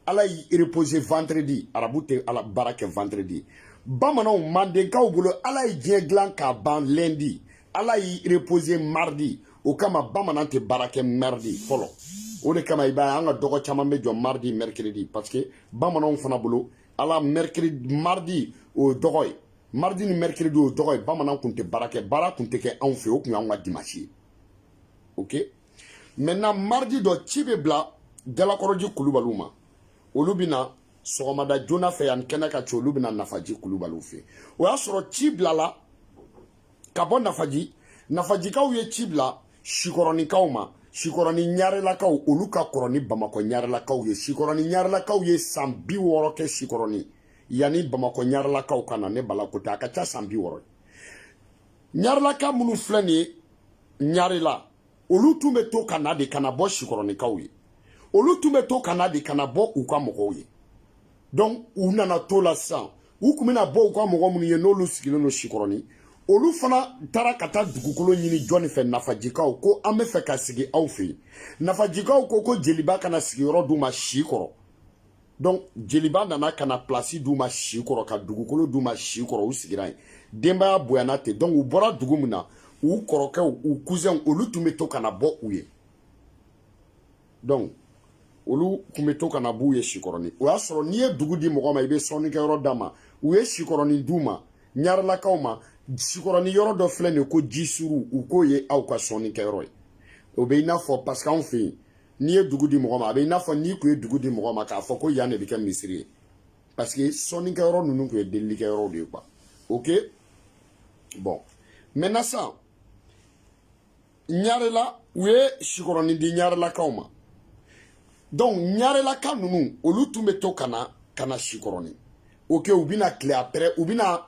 Ala yi reposer vendredi, arabu tɛ baara kɛ vendredi. Bamananw Mandenkaw bolo Ala ye diɲɛ dilan k'a ban lundi, Ala yi reposer mardi. O kama bamanan tɛ baara kɛ mardi fɔlɔ. O de kama i b'a ye an ka dɔgɔ caman bɛ jɔ mardi mercredi parce que bamananw fana bolo Ala mercredi mardi o dɔgɔ ye. Mardi ni mercredi o dɔgɔ ye, bamanan kun tɛ baara kɛ, baara kun tɛ kɛ anw fɛ, o kun y'anw ka dimanche ye. OK? Maintenant mardi dɔ ci bɛ bila Jalakɔrɔji Kulubalu ma. Olu bɛna sɔgɔmada joona fɛ yan kɛnɛ ka ci, olu bɛna Nafaji Kulubalu fɛ. O y'a sɔrɔ ci bilala ka bɔ Nafaji, Nafajikaw ye ci bila Sikɔrɔnikaw ma. Sikɔrɔni Ɲarelakaw olu ka kɔrɔ ni Bamako Ɲarelakaw ye. Sikɔrɔni Ɲarelakaw ye san 60 kɛ Sikɔrɔni. Yani Bamako Ɲarelakaw ka na, ne bala ko tɛ, a ka ca san 60. Ɲarelaka minnu filɛ nin ye Ɲarela, olu tun bɛ to ka na de kana bɔ Sikɔrɔnikaw ye. Olu tun bɛ to ka na de kana bɔ u ka mɔgɔw ye. Donc u nana to la sisan, u kun bɛna bɔ u ka mɔgɔ minnu ye n'olu sigilen no Sikɔrɔni. Olu fana taara ka taa dugukolo ɲini jɔnni fɛ? Nafajikaw ko an bɛ fɛ ka sigi aw fɛ yen. Nafajikaw ko jeliba kana sigiyɔrɔ d'u ma si kɔrɔ. Donc jeliba nana kana place d'u ma si kɔrɔ, ka dugukolo d'u ma si kɔrɔ, u sigira yen. Denbaya bonyana ten. Donc u bɔra dugu min na, u kɔrɔkɛw, u cousin olu tun bɛ to kana bɔ u ye. Donc olu tun bɛ to kana b'u ye Sikɔrɔni. O y'a sɔrɔ n'i ye dugu di mɔgɔ ma, i bɛ sɔnnikɛyɔrɔ d'a ma. U ye Sikɔrɔni d'u ma, Ɲarelakaw ma. Sikɔrɔni yɔrɔ dɔ filɛ nin ye ko Jisuru, u k'o ye aw ka sɔnnikɛyɔrɔ ye. O bɛ i n'a fɔ parce que anw fɛ yen n'i ye dugu di mɔgɔ ma, a bɛ i n'a fɔ n'i kun ye dugu di mɔgɔ ma k'a fɔ ko yan de bɛ kɛ misiri ye, parce que sɔnnikɛyɔrɔ ninnu tun ye delilikɛyɔrɔw de ye quoi. OK? Bon maintenant ça Ɲarela u ye Sikɔrɔni di Ɲarelakaw ma. Donc Ɲarelaka ninnu olu tun bɛ to kana Sikɔrɔni. ok ou bina clé après ou bina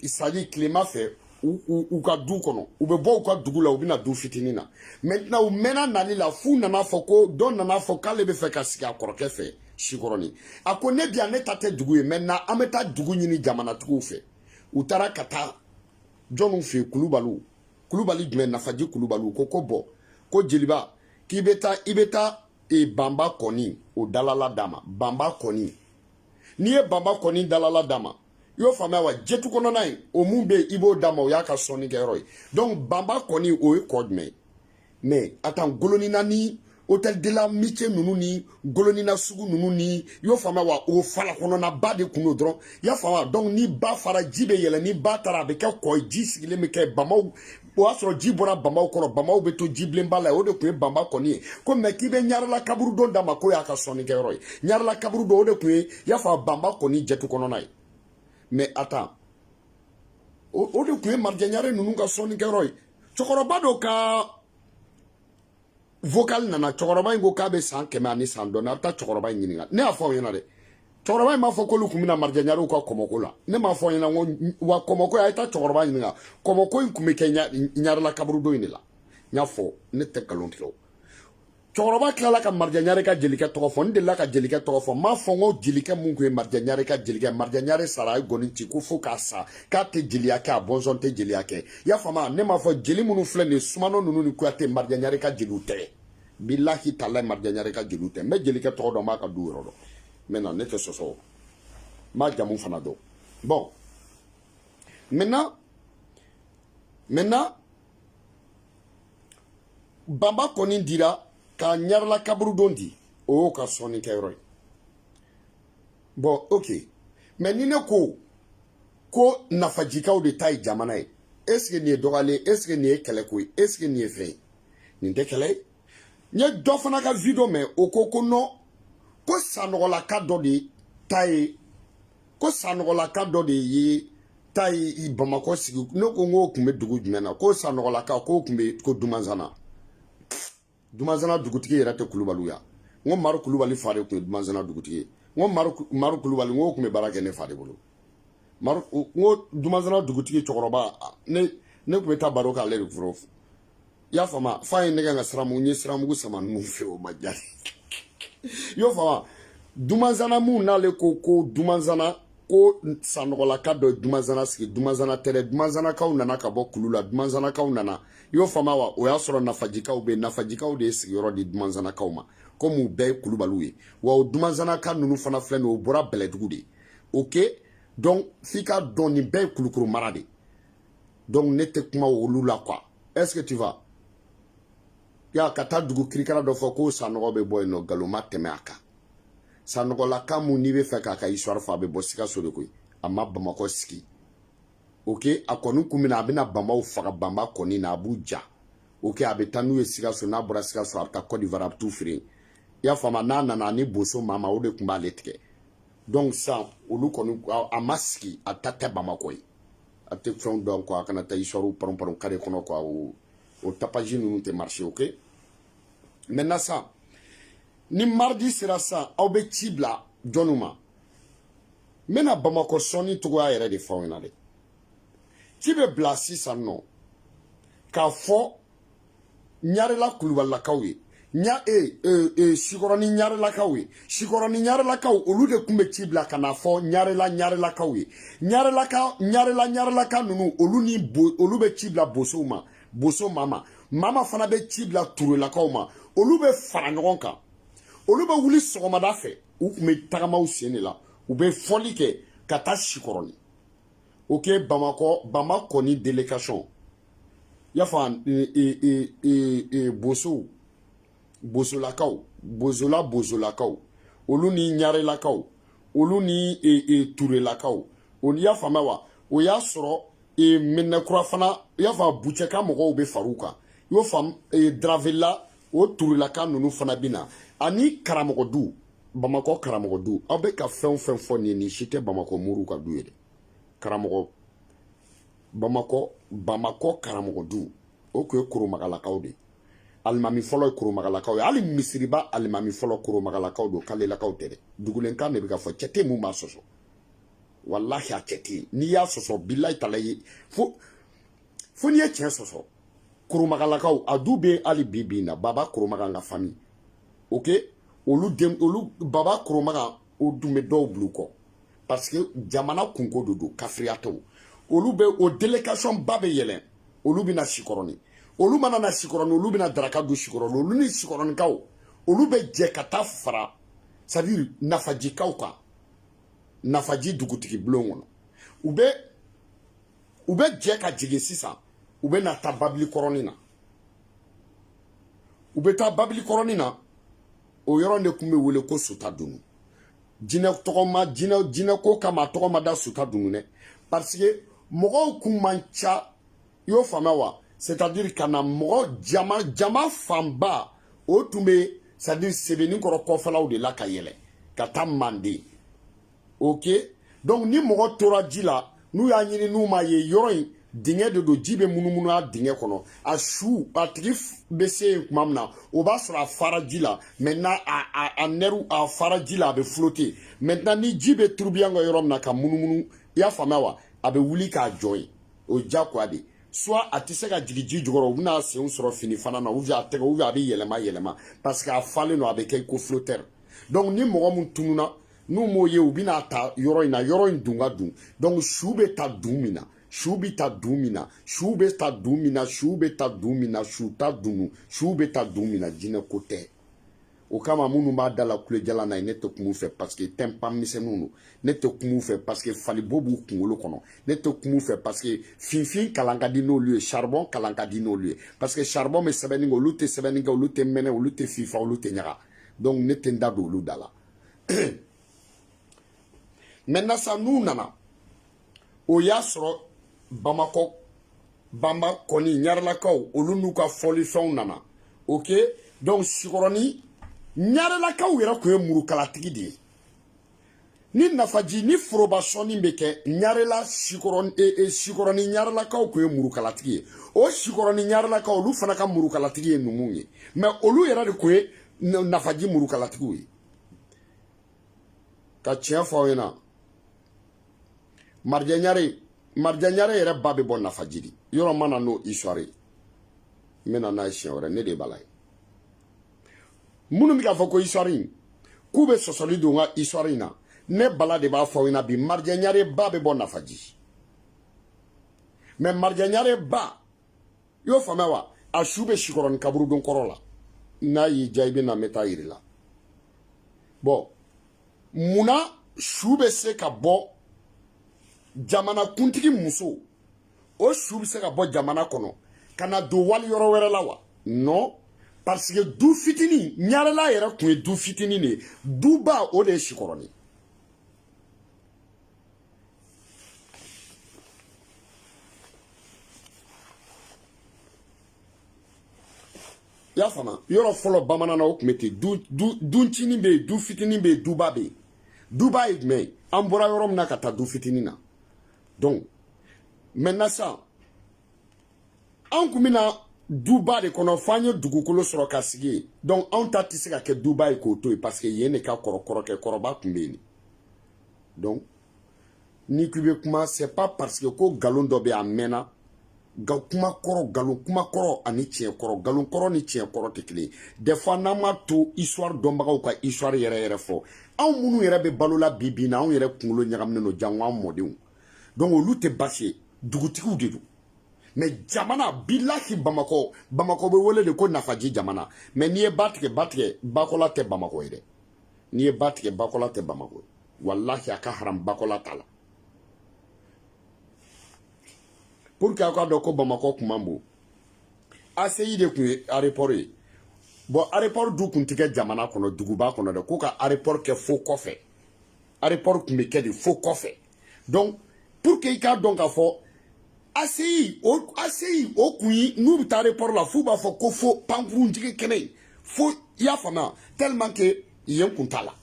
sali kilema fɛ u ka du kɔnɔ u bɛ bɔ u ka dugu la u bɛna du fitinin na maintenant u mɛnna nali la f'u nana fɔ ko dɔ nana fɔ k'ale bɛ fɛ ka sigi a kɔrɔkɛ fɛ Sikɔrɔni a ko ne bi yan ne ta tɛ dugu ye maintenant an bɛ taa dugu ɲini jamanatigiw fɛ u taara ka taa jɔnw fɛ yen Kulubali jumɛn Nafaji Kulubali ko bɔn ko jeliba k'i bɛ taa i bɛ taa Banba Kɔni o dalala d'a ma Banba Kɔni n'i ye Banba Kɔni dalala d'a ma yo faamuya wa jetu kɔnɔna in o mun bɛ i b'o d'a ma o y'a ka sɔnnikɛyɔrɔ ye donc Banba Kɔni o ye kɔ jumɛn mais attends Golonina ni hôtel de la Amitié ninnu ni Golonina sugu ninnu ni yo faamuya wa o fala kɔnɔna ba de kun do dɔrɔn y'a faamuya donc ni ba fara ji bɛ yɛlɛ ni ba taara a bɛ kɛ kɔ ye ji sigilen bɛ kɛ bamaw o y'a sɔrɔ ji bɔra bamaw kɔrɔ bamaw bɛ to ji bilenba la o de kun ye Banba Kɔni ye ko mais k'i bɛ ɲarela kaburu don d'a ma k'o y'a ka sɔnnikɛyɔrɔ ye ɲarela kaburu don o de kun ye y'a fɔ Banba Kɔni jetu kɔnɔna ye mais attends o de kun ye Marjanyare ninnu ka sɔnnikɛyɔrɔ ye cɛkɔrɔba dɔ ka vocal nana cɛkɔrɔba in ko k'a bɛ san 100 ani san dɔɔni a bɛ taa cɛkɔrɔba in ɲininka ne y'a fɔ aw ɲɛna dɛ cɛkɔrɔba in m'a fɔ k'olu kun bɛna Marjanyarew ka kɔmɔko la ne m'a fɔ aw ɲɛna ko wa kɔmɔko a ye taa cɛkɔrɔba ɲininka kɔmɔko in kun bɛ kɛ ɲarela kaburudon in de la n y'a fɔ ne tɛ nkalon tigɛ o cɛkɔrɔba tilala ka Marjanyare ka jelikɛ tɔgɔ fɔ n delila ka jelikɛ tɔgɔ fɔ n m'a fɔ n ko jelikɛ mun kun ye Marjanyare ka jelikɛ Marjanyare sara a ye gɔni ci ko fo k'a sa k'a tɛ jeliya kɛ a bɔnsɔn tɛ jeliya kɛ i y'a faamuya ne m'a fɔ jeli minnu filɛ nin ye Sumano ninnu ni Kuyate Marjanyare ka jeliw tɛ bilahi talahi Marjanyare ka jeliw tɛ n bɛ jelikɛ tɔgɔ dɔn n b'a ka du yɔrɔ dɔn maintenant ne tɛ sɔsɔ n b'a jamu fana dɔn bon maintenant Banba Kɔni dira ka ɲarela kaburudon di o y'o ka sɔnnikɛyɔrɔ ye bon ok mais ni ne ko nafajikaw de ta ye jamana ye est ce que nin ye dɔgɔyalen est ce que nin ye kɛlɛko ye est ce que nin ye fɛn ye nin tɛ kɛlɛ ye n ye dɔ fana ka video mɛn o ko non ko sanɔgɔlaka dɔ de ta ye ko sanɔgɔlaka dɔ de ye ta ye Bamakɔ sigi ne ko n k'o tun bɛ dugu jumɛn na ko sanɔgɔlaka k'o tun bɛ ko Dumanzana Dumanzana dugutigi yɛrɛ tɛ Kulubaliw ya n ko Maru Kulubali fa de tun ye Dumanzana dugutigi ye n ko Maru Kulubali n k'o tun bɛ baara kɛ ne fa de bolo n ko Dumanzana dugutigi cɛkɔrɔba ne tun bɛ taa baro k'ale de fɔlɔ i y'a faamuya f'a ye ne kan ka siramugu n ye siramugu sama ninnu fɛ o ma diya i y'o faamuya Dumanzana mun n'ale ko Dumanzana ko sanɔgɔlaka dɔ ye Dumanzana sigi Dumanzana tɛ dɛ Dumanzanakaw nana ka bɔ kulu la Dumanzanakaw nana i y'o faamuya wa o y'a sɔrɔ Nafajikaw bɛ yen Nafajikaw de ye sigiyɔrɔ di Dumanzanakaw ma komi u bɛɛ ye Kulubaliw ye wa o Dumanzanaka ninnu fana filɛ nin ye o bɔra Bɛlɛdugu de ok donc f'i ka dɔn nin bɛɛ ye Kulukoro mara de donc ne tɛ kuma olu la quoi est ce que tu vas ya ka taa dugu kirikara dɔ fɔ ko sanɔgɔ bɛ bɔ yen nɔ nkalon ma tɛmɛ a kan sanɔgɔlaka mun n'i bɛ fɛ k'a ka histoire fɔ a bɛ bɔ Sikaso de koyi a ma Bamakɔ sigi ok a kɔni kun bɛna a bɛna Banbaw faga Banba Kɔni na a b'u ja ok a bɛ taa n'u ye Sikaso n'a bɔra Sikaso a bɛ taa Côte d'Ivoire a bɛ t'u feere i y'a faamuya n'a nana ni boso maa ma o de tun b'ale tigɛ donc sisan olu kɔni a ma sigi a ta tɛ Bamakɔ ye a tɛ fɛnw dɔn quoi a kana taa histoire pɔrɔn kare kɔnɔ quoi o tapage ninnu tɛ marché ok maintenant ça ni mardi sera sa aw bɛ ci bila jɔnw ma n bɛna Bamakɔ sɔnni cogoya yɛrɛ de fɔ aw ɲɛna dɛ ci bɛ bila sisan nɔ k'a fɔ ɲarela Kulubalilakaw ye Sikɔrɔni ɲarelakaw ye Sikɔrɔni ɲarelakaw olu de tun bɛ ci bila ka na fɔ ɲarelakaw ye ɲarelaka ninnu olu bɛ ci bila bosow ma boso mama fana bɛ ci bila Turelakaw ma olu bɛ fara ɲɔgɔn kan olu bɛ wuli sɔgɔmada fɛ u tun bɛ tagamaw sen de la u bɛ fɔli kɛ ka taa Sikɔrɔni ok Banba Kɔni délégation y'a fɔ bozolakaw olu ni ɲarelakaw olu ni Turelakaw o y'a faamuya wa o y'a sɔrɔ Minɛkura fana i y'a fɔ Bucɛka mɔgɔw bɛ far'u kan i y'o faamu Dravela o Turelaka ninnu fana bɛ na ani karamɔgɔdu Bamakɔ karamɔgɔdu aw bɛ ka fɛn o fɛn fɔ nin si tɛ Bamakɔ moriw ka du ye dɛ karamɔgɔ Bamakɔ karamɔgɔdu o tun ye Koromagalakaw de alimami fɔlɔ kurumagalakaw ye hali misiriba alimami fɔlɔ kurumagalakaw do kalelakaw tɛ dɛ dugulenkan de bɛ ka fɔ cɛ tɛ mun b'a sɔsɔ wallahi a cɛ tɛ n'i y'a sɔsɔ bilahi tala ye fo n'i ye tiɲɛ sɔsɔ kurumagalakaw a du bɛ hali bi bi in na baba kurumaga ka famille ok olu baba kurumaga o dun bɛ dɔw bulu kɔ parce que jamana kunko de don kafiriya tɛw olu bɛ o délégation ba bɛ yɛlɛn olu bɛ na Sikɔrɔni olu mana na Sikɔrɔni olu bɛ na daraka dun Sikɔrɔni olu ni Sikɔrɔnikaw olu bɛ jɛ ka taa fara c'est à dire nafajikaw kan nafaji dugutigi bulon kɔnɔ u bɛ jɛ ka jigin sisan u bɛ na taa babili kɔrɔnin na u bɛ taa babili kɔrɔnin na o yɔrɔ de tun bɛ wele ko Suta Dunu jinɛ ko kama tɔgɔ ma da Suta Dunu dɛ parce que mɔgɔw kun man ca i y'o faamuya wa c'est à dire ka na mɔgɔ jama fanba o tun bɛ c'est à dire Sebenikɔrɔ kɔfɛlaw de la ka yɛlɛ ka taa Manden ok donc ni mɔgɔ tora ji la n'u y'a ɲini n'u ma ye yɔrɔ in dingɛ de don ji bɛ munumunu a dingɛ kɔnɔ a su a tigi bɛ se yen tuma min na o b'a sɔrɔ a fara ji la maintenant a nɛru a fara ji la a bɛ flotter maintenant ni ji bɛ turubiya ka yɔrɔ min na ka munumunu i y'a faamuya wa a bɛ wuli k'a jɔ yen o ye diyagoya de soit a tɛ se ka jigin ji jukɔrɔ u bɛna senw sɔrɔ fini fana na ou bien a tɛgɛ ou bien a bɛ yɛlɛma parce que a falen don a bɛ kɛ ko flotteur donc ni mɔgɔ min tununa n'u m'o ye u bɛna ta yɔrɔ in na yɔrɔ in dun ka dun donc su bɛ ta dun min na su bɛ ta dun min na su bɛ ta dun min na su bɛ ta dun min na su ta dunu su bɛ ta dun min na jinɛ ko tɛ o kama minnu b'a da la kulejala na ye ne tɛ kuma u fɛ parce que tɛnpan misɛnninw don ne tɛ kuma u fɛ parce que falibo b'u kunkolo kɔnɔ ne tɛ kuma u fɛ parce que finfin kalan ka di n'olu ye charbon kalan ka di n'olu ye parce que charbon bɛ sɛbɛnni kɛ olu tɛ sɛbɛnni kɛ olu tɛ mɛnɛ olu tɛ fifa olu tɛ ɲaga donc ne tɛ n da don olu da la maintenant sa n'u nana o y'a sɔrɔ Bamakɔ kɔni ɲarelakaw olu n'u ka fɔlifɛnw nana ok donc Sikɔrɔni ɲarelakaw yɛrɛ tun ye murukalatigi de ye ni nafaji ni foroba sɔnni bɛ kɛ ɲarela Sikɔrɔni ɲarelakaw tun ye murukalatigi ye o Sikɔrɔni ɲarelakaw olu fana ka murukalatigi ye numuw ye mais olu yɛrɛ de tun ye nafaji murukalatigiw ye ka tiɲɛ fɔ aw ɲɛna Marija Ɲare yɛrɛ ba bɛ bɔ nafaji de yɔrɔ mana n'o histoire ye n bɛna n'a ye siɲɛ wɛrɛ ne de b'a la ye minnu bɛ k'a fɔ ko histoire in k'u bɛ sɔsɔli don n ka histoire in na ne bala de b'a fɔ aw ɲɛna bi Marija Ɲare ba bɛ bɔ nafaji mais Marija Ɲare ba i y'o faamuya wa a su bɛ Sikɔrɔni kaburudon kɔrɔ la n'a y'i diya i bɛ na n bɛ taa yir'i la bon munna su bɛ se ka bɔ jamana kuntigi muso o su bɛ se ka bɔ jamana kɔnɔ ka na don wali yɔrɔ wɛrɛ la wa non parce que du fitinin ɲarela yɛrɛ tun ye du fitinin de ye duba o de ye Sikɔrɔni i y'a faamu yɔrɔ fɔlɔ bamanan na o tun bɛ ten duncinin bɛ yen du fitinin bɛ yen duba bɛ yen duba ye jumɛn ye an bɔra yɔrɔ min na ka taa du fitinin na donc maintenant ça an kun bɛna duba de kɔnɔ f'an ye dugukolo sɔrɔ ka sigi yen donc anw ta tɛ se ka kɛ duba ye k'o to yen parce que yen de ka kɔrɔkɛ kɔrɔba tun bɛ yen donc ni k'i bɛ kuma c'est pas parce que ko nkalon dɔ bɛ yen a mɛnna kuma kɔrɔ ani tiɲɛ kɔrɔ nkalon kɔrɔ ni tiɲɛ kɔrɔ tɛ kelen ye des fois n'an ma to histoire dɔnbagaw ka histoire yɛrɛ fɔ anw minnu yɛrɛ bɛ balo la bi na anw yɛrɛ kunkolo ɲagaminen don jango an mɔdenw donc olu tɛ baasi ye dugutigiw de don mais jamana bilahi Bamakɔ bɛ wele de ko nafaji jamana mais n'i ye ba tigɛ Bakola tɛ Bamakɔ ye dɛ n'i ye ba tigɛ Bakola tɛ Bamakɔ ye wallahi a ka haram Bakola t'a la pour que aw ka dɔn ko Bamakɔ kun man bon ACI de tun ye aéroport ye bon aéroport du kun tɛ kɛ jamana kɔnɔ duguba kɔnɔ dɛ ko ka aéroport kɛ fo kɔfɛ aéroport kun bɛ kɛ de fo kɔfɛ donc pour que i k'a dɔn k'a fɔ ACI o kun ye n'u bɛ taa aéroport la f'u b'a fɔ ko fo pankurunjigi kɛnɛ fo i y'a faamuya tellement que yen kun t'a la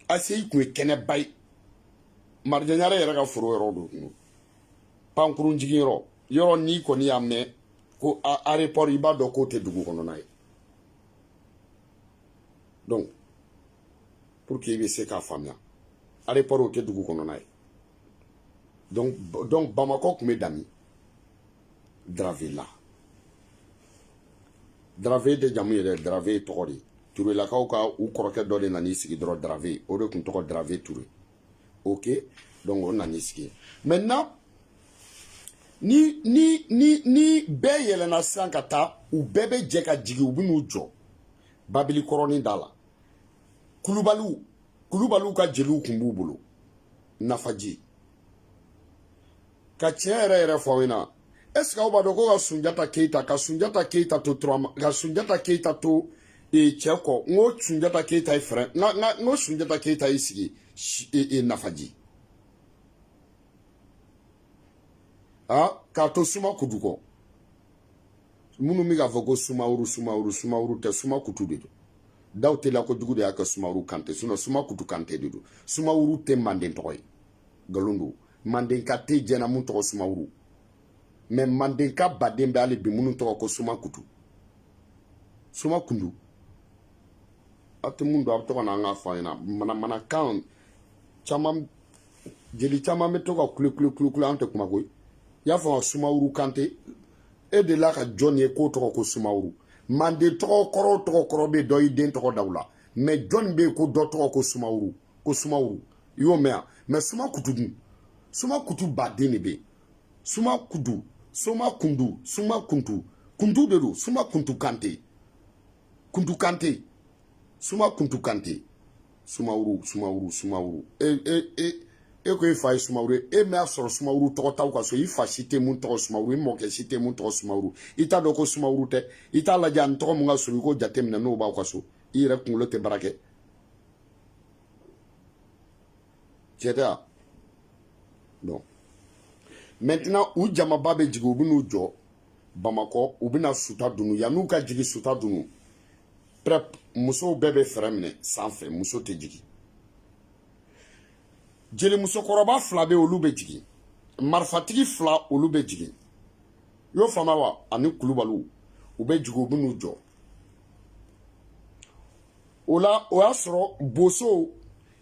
ACI kun ye kɛnɛba ye Marija Ɲare yɛrɛ ka foro yɔrɔ do pankurunjigi yɔrɔ yoro ni koni y'a mɛn ko aéroport i b'a dɔn k'o tɛ dugu kɔnɔna ye donc pour que i bɛ se k'a faamuya aéroport o tɛ dugu kɔnɔna ye donc Bamakɔ tun bɛ dami Dravé la Dravé de jamu yɛrɛ Dravé ye tɔgɔ de ye Turelakaw ka u kɔrɔkɛ dɔ de nan'i sigi dɔrɔn Dravé o de tun tɔgɔ Dravé Touré ok donc o nan'i sigi maintenant ni bɛɛ yɛlɛnna sisan ka taa u bɛɛ bɛ jɛ ka jigin u bɛ n'u jɔ Babili kɔrɔnin da la Kulubaliw ka jeliw tun b'u bolo Nafaji ka tiɲɛ yɛrɛ fɔ aw ɲɛna est-ce que aw b'a dɔn ko ka Sunjata Keita to ka Sunjata Keita to cɛ kɔ n ko Sunjata Keita ye frère n ko Sunjata Keita y'i sigi Nafaji k'a to Suma Kutu kɔ minnu bɛ k'a fɔ ko Sumaworo tɛ Suma Kutu de don daw teliya kojugu de y'a kɛ Sumaworo Kante sinon Suma Kutu Kante de don Sumaworo tɛ Manden tɔgɔ ye nkalon don Mandenka tɛ jɛnna mun tɔgɔ Sumaworo mais Mandenka baden bɛ hali bi minnu tɔgɔ ko Suma Kutu Suma Kundu a tɛ mun don a bɛ to ka na an ka fɔ an ɲɛna manakan caman jeli caman bɛ to ka kule an tɛ kuma koyi i y'a fɔ Sumaworo Kante e de la ka jɔn ye k'o tɔgɔ ko Sumaworo Manden tɔgɔ kɔrɔ bɛ dɔ i den tɔgɔ daw la mais jɔn bɛ yen ko dɔ tɔgɔ ko Sumaworo i y'o mɛn mais Suma Kutu dun Suma Kutu baden de bɛ yen Suma Kundu Kuntu de don Suma Kuntu Kante Suma Kuntu Kante Sumaworo e ko e fa ye Sumaworo e m'a sɔrɔ Sumaworo tɔgɔ t'aw ka so i fa si tɛ mun tɔgɔ Sumaworo i mɔkɛ si tɛ mun tɔgɔ Sumaworo i t'a dɔn ko Sumaworo tɛ i t'a lajɛ an tɔgɔ mun ka so i k'o jateminɛ n'o b'aw ka so i yɛrɛ kunkolo tɛ baara kɛ tiɲɛ tɛ wa donc maintenant u jamaba bɛ jigin u bɛ n'u jɔ Bamakɔ u bɛ na Suta dunu yan'u ka jigin Suta dunu prep musow bɛɛ bɛ fɛrɛ minɛ sanfɛ muso tɛ jigin jeli musokɔrɔba fila bɛ olu bɛ jigin marifatigi fila olu bɛ jigin i y'o faamuya wa ani Kulubaliw u bɛ jigin u bɛ n'u jɔ o la o y'a sɔrɔ bosow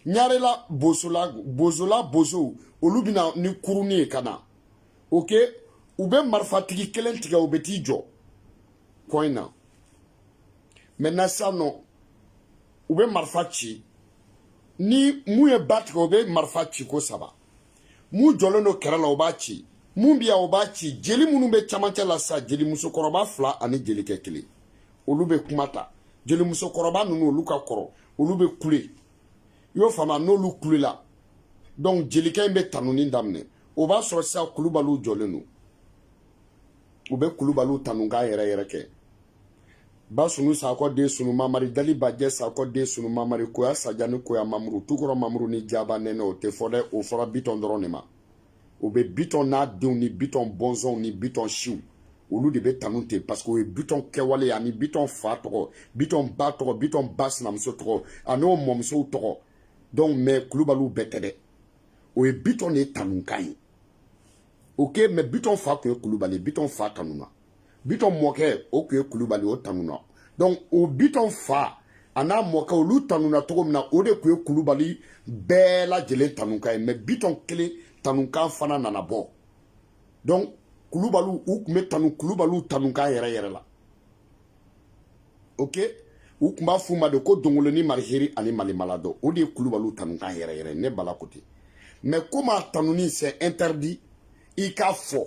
ɲarela bozow olu bɛ na ni kurunin ye ka na ok u bɛ marifatigi kelen tigɛ u bɛ t'i jɔ kɔ in na maintenant sisan nɔ u bɛ marifa ci ni mun ye ba tigɛ u bɛ marifa ci ko 3 mun jɔlen don kɛrɛ la u b'a ci mun bɛ yan u b'a ci jeli minnu bɛ camancɛ la sisan jeli musokɔrɔba 2 ani jelikɛ 1 olu bɛ kuma ta jeli musokɔrɔba ninnu olu ka kɔrɔ olu bɛ kule i y'o faamuya n'olu kulela donc jelikɛ in bɛ tanuni daminɛ o b'a sɔrɔ sisan Kulubaliw jɔlen don u bɛ Kulubaliw tanukan yɛrɛ kɛ Basunu Sakɔ den Sunu Mamari Dali Bajɛ Sakɔ den Sunu Mamari Koya Sajani Koya Mamuru Tukɔrɔ Mamuru ni Jaba Nɛnɛ o tɛ fɔ dɛ o fɔra Bitɔn dɔrɔn de ma o bɛ Bitɔn n'a denw ni Bitɔn bɔnsɔnw ni Bitɔn siw olu de bɛ tanu ten parce que o ye Bitɔn kɛwale ani Bitɔn fa tɔgɔ Bitɔn ba tɔgɔ Bitɔn ba sinamuso tɔgɔ ani o mɔmusow tɔgɔ donc mais Kulubaliw bɛɛ tɛ dɛ o ye Bitɔn de tanukan ye ok mais Bitɔn fa tun ye Kulubali Bitɔn fa tanuna Bitɔn mɔkɛ o tun ye Kulubali o tanuna donc o Bitɔn fa a n'a mɔkɛ olu tanuna cogo min na o de tun ye Kulubali bɛɛ lajɛlen tanukan ye mais Bitɔn kelen tanukan fana nana bɔ donc Kulubaliw u tun bɛ tanu Kulubaliw tanukan yɛrɛ la ok u tun b'a f'u ma de ko Dongoloni Mariheri ani Malimaladɔ o de ye Kulubaliw tanukan yɛrɛ ne bala ko ten mais comme a tanuni c'est interdit i k'a fɔ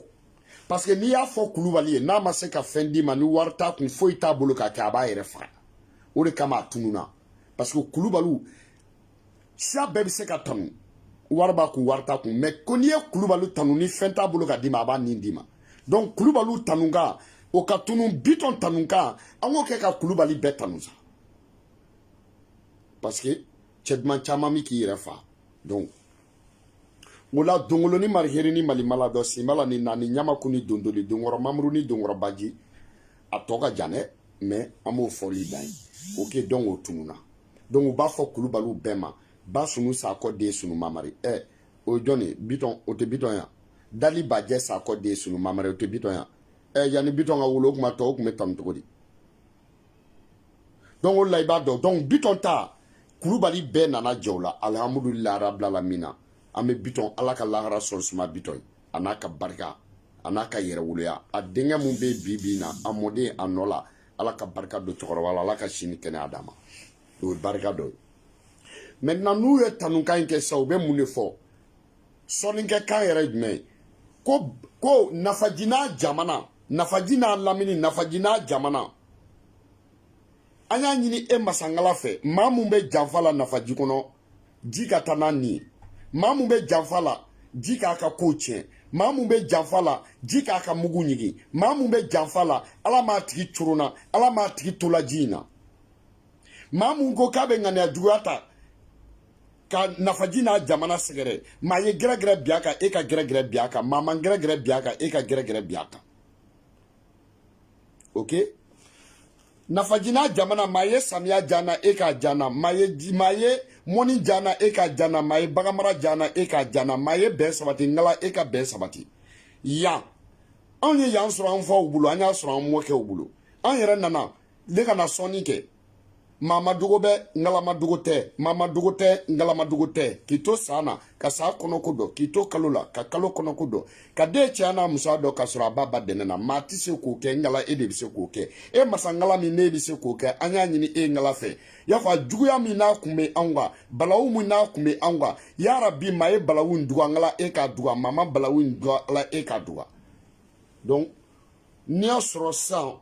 parce que n'i y'a fɔ Kulubali ye n'a ma se ka fɛn d'i ma ni wari t'a kun foyi t'a bolo k'a kɛ a b'a yɛrɛ faga o de kama a tununa parce que Kulubaliw siya bɛɛ bɛ se ka tanu wari b'a kun wari t'a kun mais ko n'i ye Kulubaliw tanu ni fɛn t'a bolo ka d'i ma a b'a nin d'i ma donc Kulubaliw tanukan o ka tunu Bitɔn tanukan an k'o kɛ ka Kulubali bɛɛ tanu sa parce que cɛ duman caman bɛ k'i yɛrɛ fa donc o la Dongoloni Mariheri ni Malimaladɔ Sinbala ni Nani Ɲamaku ni Dondoli Donkɔrɔ Mamuru ni Donkɔrɔ Baji a tɔ ka jan dɛ mais an b'o fɔli dan ye ok donc o tununa donc u b'a fɔ Kulubaliw bɛɛ ma Basunu Sakɔ den Sunu Mamari o ye jɔn ye Bitɔn o tɛ Bitɔn yan dali bajɛ sa kɔ de sunu mamare o tɛ bitɔn ya yanni bitɔn ka wolo o kuma tɔ o kun bɛ tɔmi cogo di donc o la i b'a dɔn donc bitɔn ta kulubali bɛɛ nana jɛ o la alihamudulilayi arabila mina an bɛ bitɔn ala ka lahara sɔn suma bitɔn a n'a ka barika a n'a ka yɛrɛwoloya a denkɛ mun bɛ bi na a mɔden a nɔ la ala ka barika don cɛkɔrɔba la ala ka sini kɛnɛya d'a ma o ye barika dɔ ye maintenant n'u ye tanukan in kɛ sisan u bɛ mun de fɔ sɔnnikɛkan yɛrɛ jumɛn ye ko nafaji n'a jamana nafaji n'a lamini nafaji n'a jamana an y'a ɲini e masangala fɛ maa mun bɛ janfa la nafaji kɔnɔ ji ka taa n'a nin ye maa mun bɛ janfa la ji k'a ka kow tiɲɛ maa mun bɛ janfa la ji k'a ka mugu ɲigin maa mun bɛ janfa la ala m'a tigi coronna ala m'a tigi tola ji in na maa mun ko k'a bɛ ŋaniya juguya ta ka nafaji n'a jamana sɛgɛrɛ maa ye gɛrɛgɛrɛ bi a kan e ka gɛrɛgɛrɛ bi a kan maa man gɛrɛgɛrɛ bi a kan e ka gɛrɛgɛrɛ bi a kan ok nafaji n'a jamana maa ye samiya jana e k'a jana maa ye mɔni jana e k'a jana maa ye baganmara jana e k'a jana maa ye bɛn sabati ngala e ka bɛn sabati yan anw ye yan sɔrɔ an faw bolo an y'a sɔrɔ an mɔkɛw bolo an yɛrɛ nana ne kana sɔnni kɛ mama dogo bɛ ngalama dogo tɛ mama dogo tɛ ngalama dogo tɛ k'i to san na ka sa kɔnɔko dɔn k'i to kalo la ka kalo kɔnɔko dɔn ka den cɛya n'a musoya dɔn ka sɔrɔ a b'a ba dɛnɛ na maa tɛ se k'o kɛ ngala e de bɛ se k'o kɛ e masa ngala min ne bɛ se k'o kɛ an y'a ɲini e ngala fɛ y'a fɔ juguya min n'a kun bɛ anw kan balawu min n'a kun bɛ anw kan yarabi maa ye balawu in duga ngala e k'a duga maa ma balawu in duga ala e k'a duga donc n'i y'a sɔrɔ sisan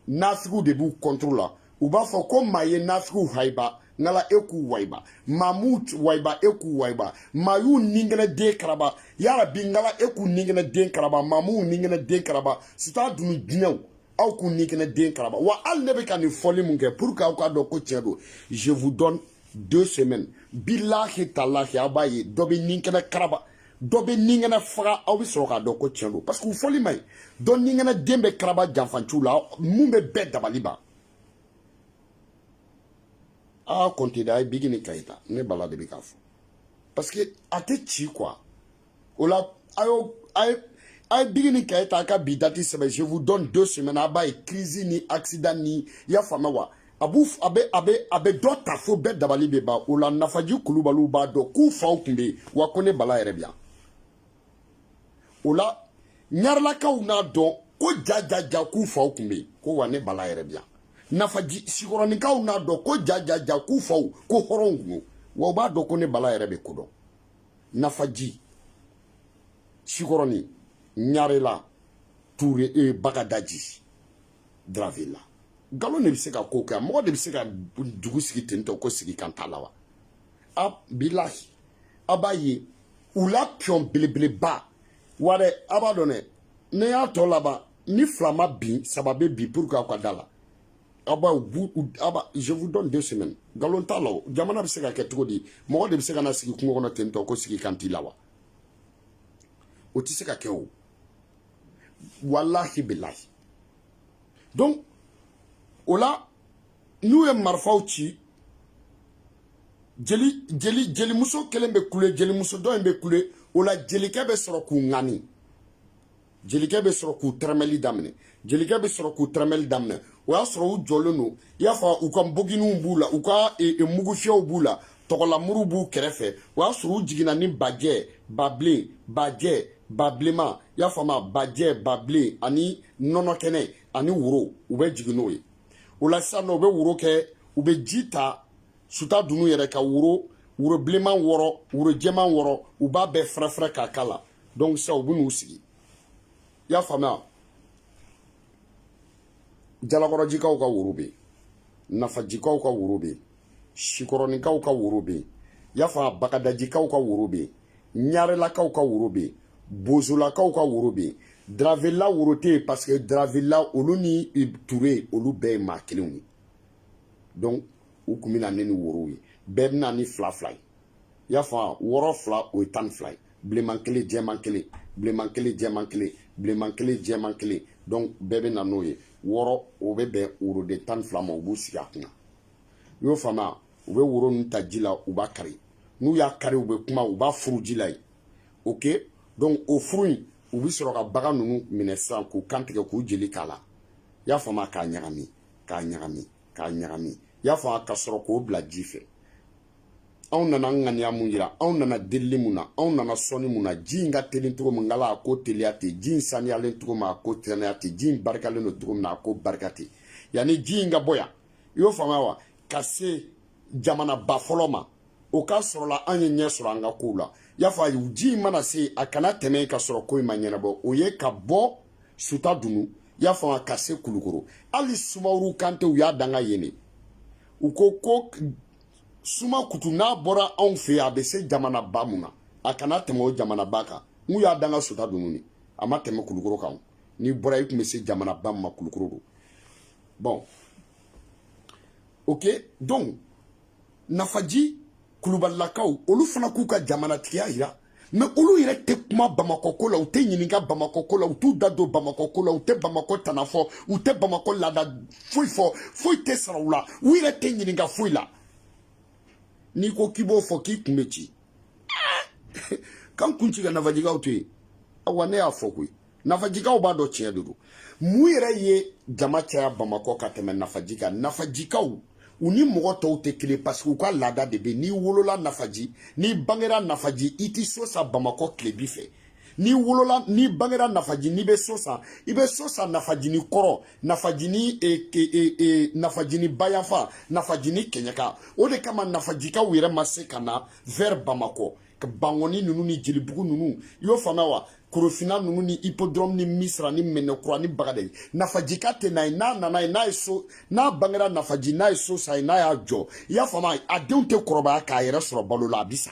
nafigiw de b'u contre la u b'a fɔ ko maa ye nafigiw haiba ngala e k'u waiba mamu waiba e k'u waiba maa y'u ningɛnɛ den karaba yarabi ngala e k'u ningɛnɛ den karaba mamu ningɛnɛ den karaba sita dunu jinɛw aw k'u ningɛnɛ den karaba wa hali ne bɛ ka nin fɔli mun kɛ pour que aw k'a dɔn ko tiɲɛ don je vous donne 2 semaines bilahi talahi aw b'a ye dɔ bɛ ningɛnɛ karaba dɔ bɛ ningɛnɛ faga aw bɛ sɔrɔ k'a dɔn ko tiɲɛ don parce que u fɔli man ɲi dɔ ningɛnɛ den bɛ karaba janfanciw la mun bɛ bɛɛ dabali ban a compter da bigini kayita ne bala de bi ka fɔ parce que a tɛ ci quoi o la ay bigini kayita ka bi dati sɛbɛn je vous donne 2 semaines a b'a ye crise ni accident ni y'a faamuya wa a bɛ dɔ ta fo bɛɛ dabali bɛ ban o la nafaji kulubaliw b'a dɔn k'u faw tun bɛ yen wa ko ne bala yɛrɛ bi yan o la ɲarilakaw n'a dɔn ko jajaja k'u faw tun bɛ yen ko wa ne bala yɛrɛ bi yan nafaji sikɔrɔnikaw n'a dɔn ko jajaja k'u faw ko hɔrɔnw kun wa u b'a dɔn ko ne bala yɛrɛ bɛ ko dɔn nafaji sikɔrɔni ɲarela ture bagadaji dravila galon de bɛ se ka ko kɛ mɔgɔ de bɛ se ka dugu sigi ten tɔ ko sigi kan t'a la wa a bilahi a b'a ye u la piɔn belebeleba wa dɛ a b'a dɔn dɛ ne y'a tɔ laban ni fila ma bin saba bɛ bin pour que aw ka da la je vous donne 2 semaines galon t'a la o jamana bɛ se ka kɛ cogo di mɔgɔ de bɛ se ka na sigi kungo kɔnɔ ten tɔ ko sigi kan t'i la wa o tɛ se ka kɛ o walahi bilahi donc o la n'u ye marifaw ci jelimuso kelen bɛ kule jelimuso dɔ in bɛ kule o la jelikɛ bɛ sɔrɔ k'u ŋani jelikɛ bɛ sɔrɔ k'u tɛrɛmɛli daminɛ jelikɛ bɛ sɔrɔ k'u tɛrɛmɛli daminɛ o y'a sɔrɔ u jɔlen don i y'a fɔ u ka boginiw b'u la u ka mugufiyɛw b'u la tɔgɔlamuru b'u kɛrɛfɛ o y'a sɔrɔ u jiginna ni bajɛ babilen bajɛ babilenma i y'a faamuya bajɛ babilen ani nɔnɔkɛnɛ ani woro u bɛ jigin n'o ye o la sisan nɔ u bɛ woro kɛ u bɛ ji ta suta dunun yɛrɛ ka woro bilenman wɔrɔ woro jɛman wɔrɔ u b'a bɛɛ fɛrɛfɛrɛ k'a k'a la donc sisan u bɛ n'u sigi i y'a faamuya jalakɔrɔjikaw ka woro bɛ yen nafajikaw ka woro bɛ yen sikɔrɔnikaw ka woro bɛ yen i y'a faamuya bagadajikaw ka woro bɛ yen ɲarelakaw ka woro bɛ yen bozolakaw ka woro bɛ yen dravela woro tɛ yen parce que dravela olu ni ture olu bɛɛ ye maa kelenw ye donc u kun bɛ na ne ni worow ye bɛɛ bɛ na ni fila fila ye i y'a faamuya wɔɔrɔ fila o ye 12 ye bilenman kelen jɛman kelen bilenman kelen jɛman kelen bilenman kelen jɛman kelen donc bɛɛ bɛ na n'o ye wɔɔrɔ o bɛ bɛn woroden 12 ma u b'u sigi a kunna i y'o faamuya u bɛ woro ninnu ta ji la u b'a kari n'u y'a kari u bɛ kuma u b'a furu ji la yen ok donc au fruit u bi sɔrɔ ka bagan ninnu minɛ sisan k'u kantigɛ k'u jeli k'a la i y'a faamu k'a ɲagami k'a ɲagami k'a ɲagami i y'a faamu ka sɔrɔ k'o bila ji fɛ anw nana ŋaniya mun yira anw nana delili mun na anw nana sɔnni mun na ji in ka teli cogo min ngala a ko teliya ten ji in saniyalen cogo min a ko teliya ten ji in barikalen don cogo min na a ko barika ten yanni ji in ka bɔ yan i y'o faamuya wa ka se jamanaba fɔlɔ ma o ka sɔrɔla an ye ɲɛ sɔrɔ an ka kow la i y'a fɔ ji in mana se a kana tɛmɛ ka sɔrɔ ko in ma ɲɛnabɔ o ye ka bɔ suta dunu i y'a faamu ka se kulukoro hali sumaworo kante u y'a dan ka yen de u ko suma kutu n'a bɔra anw fɛ yen a bɛ se jamanaba mun na a kana tɛmɛ o jamanaba kan n'u y'a dan ka suta dunu ni a ma tɛmɛ kulukoro kan n'i bɔra i tun bɛ se jamanaba min ma kulukoro don bon ok donc nafaji kulubalilakaw olu fana k'u ka jamanatigiya yira mais olu yɛrɛ tɛ kuma bamakɔ ko la u tɛ ɲininka bamakɔ ko la u t'u da don bamakɔ ko la u tɛ bamakɔ tana fɔ u tɛ bamakɔ laada foyi fɔ foyi tɛ sara u la u yɛrɛ tɛ ɲininka foyi la n'i ko k'i b'o fɔ k'i kun bɛ ci k'an kun ci ka nafajikaw to yen awa ne y'a fɔ koyi nafajikaw b'a dɔn tiɲɛ de don mun yɛrɛ ye jama caya bamakɔ ka tɛmɛ nafaji kan nafajikaw u ni mɔgɔ tɔw tɛ kelen parce que u ka laada de bɛ n'i wolola nafaji n'i bangera nafaji i ti so san bamakɔ tilebi fɛ n'i wolola n'i bangera nafaji n'i bɛ so san i bɛ so san nafajini kɔrɔ nafajini nafajini bayanfa nafajini kɛɲɛka o de kama nafajikaw yɛrɛ ma se ka na vers bamakɔ ka bangɔni ninnu ni jelibugu ninnu i y'o faamuya wa korofina ninnu ni hippodrome ni misra ni mɛnɛkura ni bagadayi nafajika tɛ na ye n'a nana ye n'a ye so n'a bangera nafaji n'a ye so san ye n'a y'a jɔ i y'a faamuya a denw tɛ kɔrɔbaya k'a yɛrɛ sɔrɔ balo la a bi sa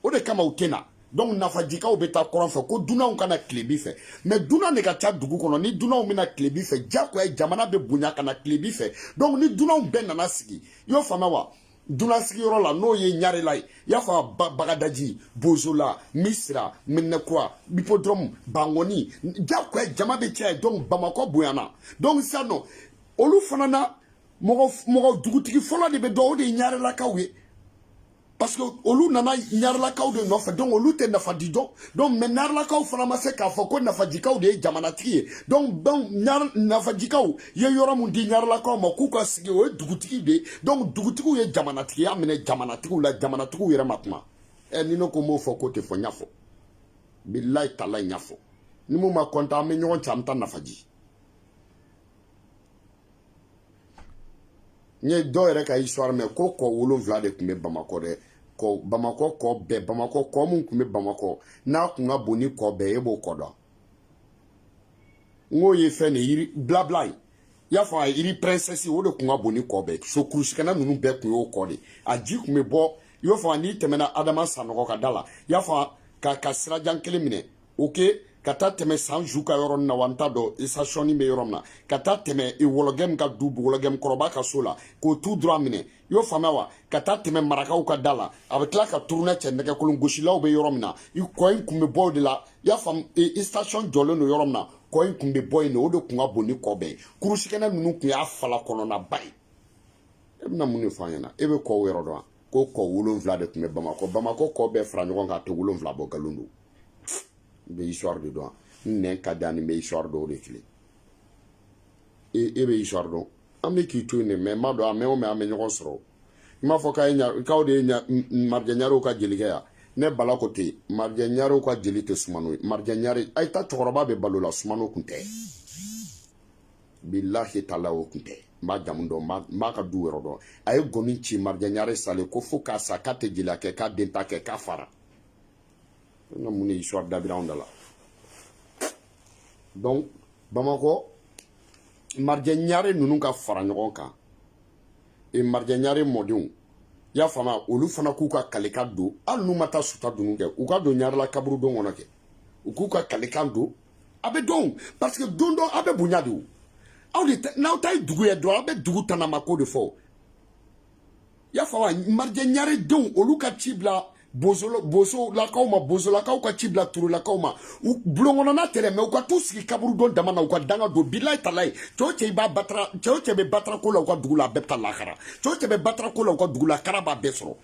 o de kama u tɛ na donc nafajikaw bɛ taa kɔrɔn fɛ ko dunanw kana tilebi fɛ mais dunan de ka ca dugu kɔnɔ ni dunanw bɛna tilebi fɛ jagoya jamana bɛ bonya ka na tilebi fɛ donc ni dunanw bɛɛ nana sigi i y'o faamuya wa dunan sigiyɔrɔ la n'o ye ɲarela ye i y'a fɔ bagadaji bozola misira mɛnɛkura hippodrome bangɔni jagoya jama bɛ caya donc bamakɔ bonyana donc sisan nɔ olu fana na mɔgɔ dugutigi fɔlɔ de bɛ dɔn o de ye ɲarelakaw ye parce que olu nana ɲarelakaw de nɔfɛ donc olu tɛ nafa di dɔn donc mais ɲarelakaw fana ma se k'a fɔ ko nafajikaw de ye jamanatigi ye donc nafajikaw ye yɔrɔ mun di ɲarelakaw ma k'u ka sigi o ye dugutigi de ye donc dugutigiw ye jamanatigiya minɛ jamanatigiw la jamanatigiw yɛrɛ ma kuma ni ne ko n b'o fɔ k'o tɛ fɔ n y'a fɔ bilayi talayi n y'a fɔ ni mun ma kɔntan an bɛ ɲɔgɔn cɛ an bɛ taa nafaji n ye dɔw yɛrɛ ka histoire mɛn ko kɔ 7 de tun bɛ bamakɔ dɛ bamakɔ kɔ bɛɛ bamakɔ kɔ mun tun bɛ bamakɔ n'a kun ka bon ni kɔ bɛɛ e b'o kɔ dɔn n k'o ye fɛn de yiri blabla ye i y'a fɔ a yiri princesse o de kun ka bon ni kɔ bɛɛ so kurusikɛnɛ ninnu bɛɛ kun y'o kɔ de a ji kun bɛ bɔ i y'o fɔ n'i tɛmɛna adama sanɔgɔ ka da la i y'a fɔ ka sirajan kelen minɛ ok ka taa tɛmɛ san ju ka yɔrɔ na wa n t'a dɔn station bɛ yɔrɔ min na ka taa tɛmɛ wɔlɔgɛmu ka du wɔlɔgɛmu kɔrɔba ka so la k'o tu dɔrɔn minɛ i y'o faamuya wa ka taa tɛmɛ marakaw ka da la a bɛ tila ka turunɛ cɛ nɛgɛkolon gosilaw bɛ yɔrɔ min na kɔ in kun bɛ bɔ o de la i y'a faamu station jɔlen don yɔrɔ min na kɔ in kun bɛ bɔ yen de o de kun ka bon ni kɔ bɛɛ ye kurusikɛnɛ ninnu kun y'a fala kɔnɔnaba ye e bɛna mun de fɔ an ɲɛna e bɛ kɔ yɔrɔ dɔn ko kɔ 7 de tun bɛ bamakɔ kɔ bɛɛ fara ɲɔgɔn kan a tɛ 7 bɔ nkalon don n bɛ histoire de dɔn n nɛn ka di ani n bɛ histoire dɔw de filɛ e bɛ histoire dɔn an bɛ k'i to yen de mais n b'a dɔn a mɛn o mɛn an bɛ ɲɔgɔn sɔrɔ n m'a fɔ k'aw de ye marijɛ ɲarew ka jelikɛ yan ne bala ko ten marijɛ ɲarew ka jeli tɛ sumano ye marijɛ ɲare a ye taa cɛkɔrɔba bɛ balo la sumano kun tɛ bilahi taala o kun tɛ n b'a jamu dɔn n b'a ka du yɔrɔ dɔn a ye gɔni ci marijɛ ɲare salen ko fo k'a sa k'a tɛ jeliya kɛ k'a den ta kɛ k'a fara n ka mun de histoire dabira anw da la donc bamakɔ marijɛ ɲare ninnu ka fara ɲɔgɔn kan marijɛ ɲare mɔdenw i y'a faamuya olu fana k'u ka kalikan don hali n'u ma taa suta dunun kɛ u ka don ɲarela kaburu don kɔnɔ kɛ u k'u ka kalikan don a bɛ dɔn parce que don dɔ a bɛ bonya de o aw de n'aw ta ye dugu ye dɔrɔn aw bɛ dugu tanama ko de fɔ i y'a faamuya marijɛ ɲare denw olu ka ci bila boso lakaw ma boso lakaw ka ci bila turu lakaw ma u bulongona tere me u ka tu sigi kaburu don dama na u ka danga do bilahi talai cɛw cɛ b'a batra cɛw cɛ bɛ batra ko la u ka dugu la a bɛɛ bɛ taa lahara cɛw cɛ bɛ batra ko la u ka dugu la kara b'a bɛɛ sɔrɔ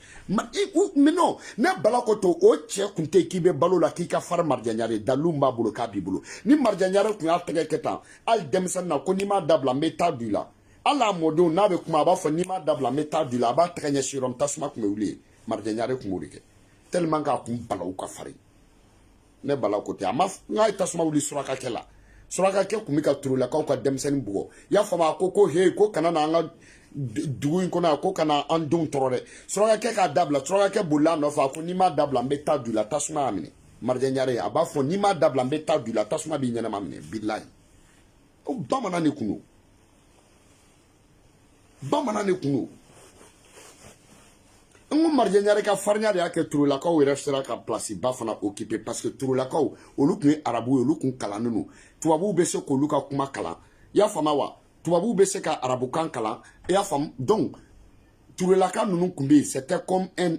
mais non ne bala ko to o cɛ kun tɛ k'i bɛ balo la k'i ka fara Marjanɲare dalu b'a bolo k'a b'i bolo ni Marjanɲare kun y'a tɛgɛ kɛ tan hali denmisɛnnin na ko n'i m'a dabila n bɛ taa du la hali a mɔdenw n'a bɛ kuma a b'a fɔ n'i m'a dabila n bɛ taa du la a b'a tɛgɛ ɲɛsin yɔrɔ min tasuma kun bɛ wuli Marjanɲare kun b'o de kɛ tellement k'a kun bala u ka farin ne bala ko tɛ a ma n k'a ye tasuma wuli surakakɛ la surakakɛ kun bɛ ka turulakaw ka denmisɛnnin bugɔ i y'a faamu a ko he ko kana na an ka dugu in kɔnɔ ko kana an denw tɔɔrɔ dɛ surakakɛ k'a dabila surakakɛ bolila a nɔfɛ a ko n'i m'a dabila n bɛ taa du la tasuma y'a minɛ Marjanɲare a b'a fɔ n'i m'a dabila n bɛ taa du la tasuma b'i ɲɛnama minɛ bilahi o bamanan de kun don bamanan de kun don n ko Marjanɲare ka farinya de y'a kɛ turulakaw yɛrɛ sera ka place ba fana occuper parce que turulakaw olu kun ye arabu ye olu kun kalannen don tubabuw bɛ se k'olu ka kuma kalan i y'a faamu wa tubabuw bɛ se ka arabukan kalan i y'a faamu donc turulaka ninnu kun bɛ yen c'était comme un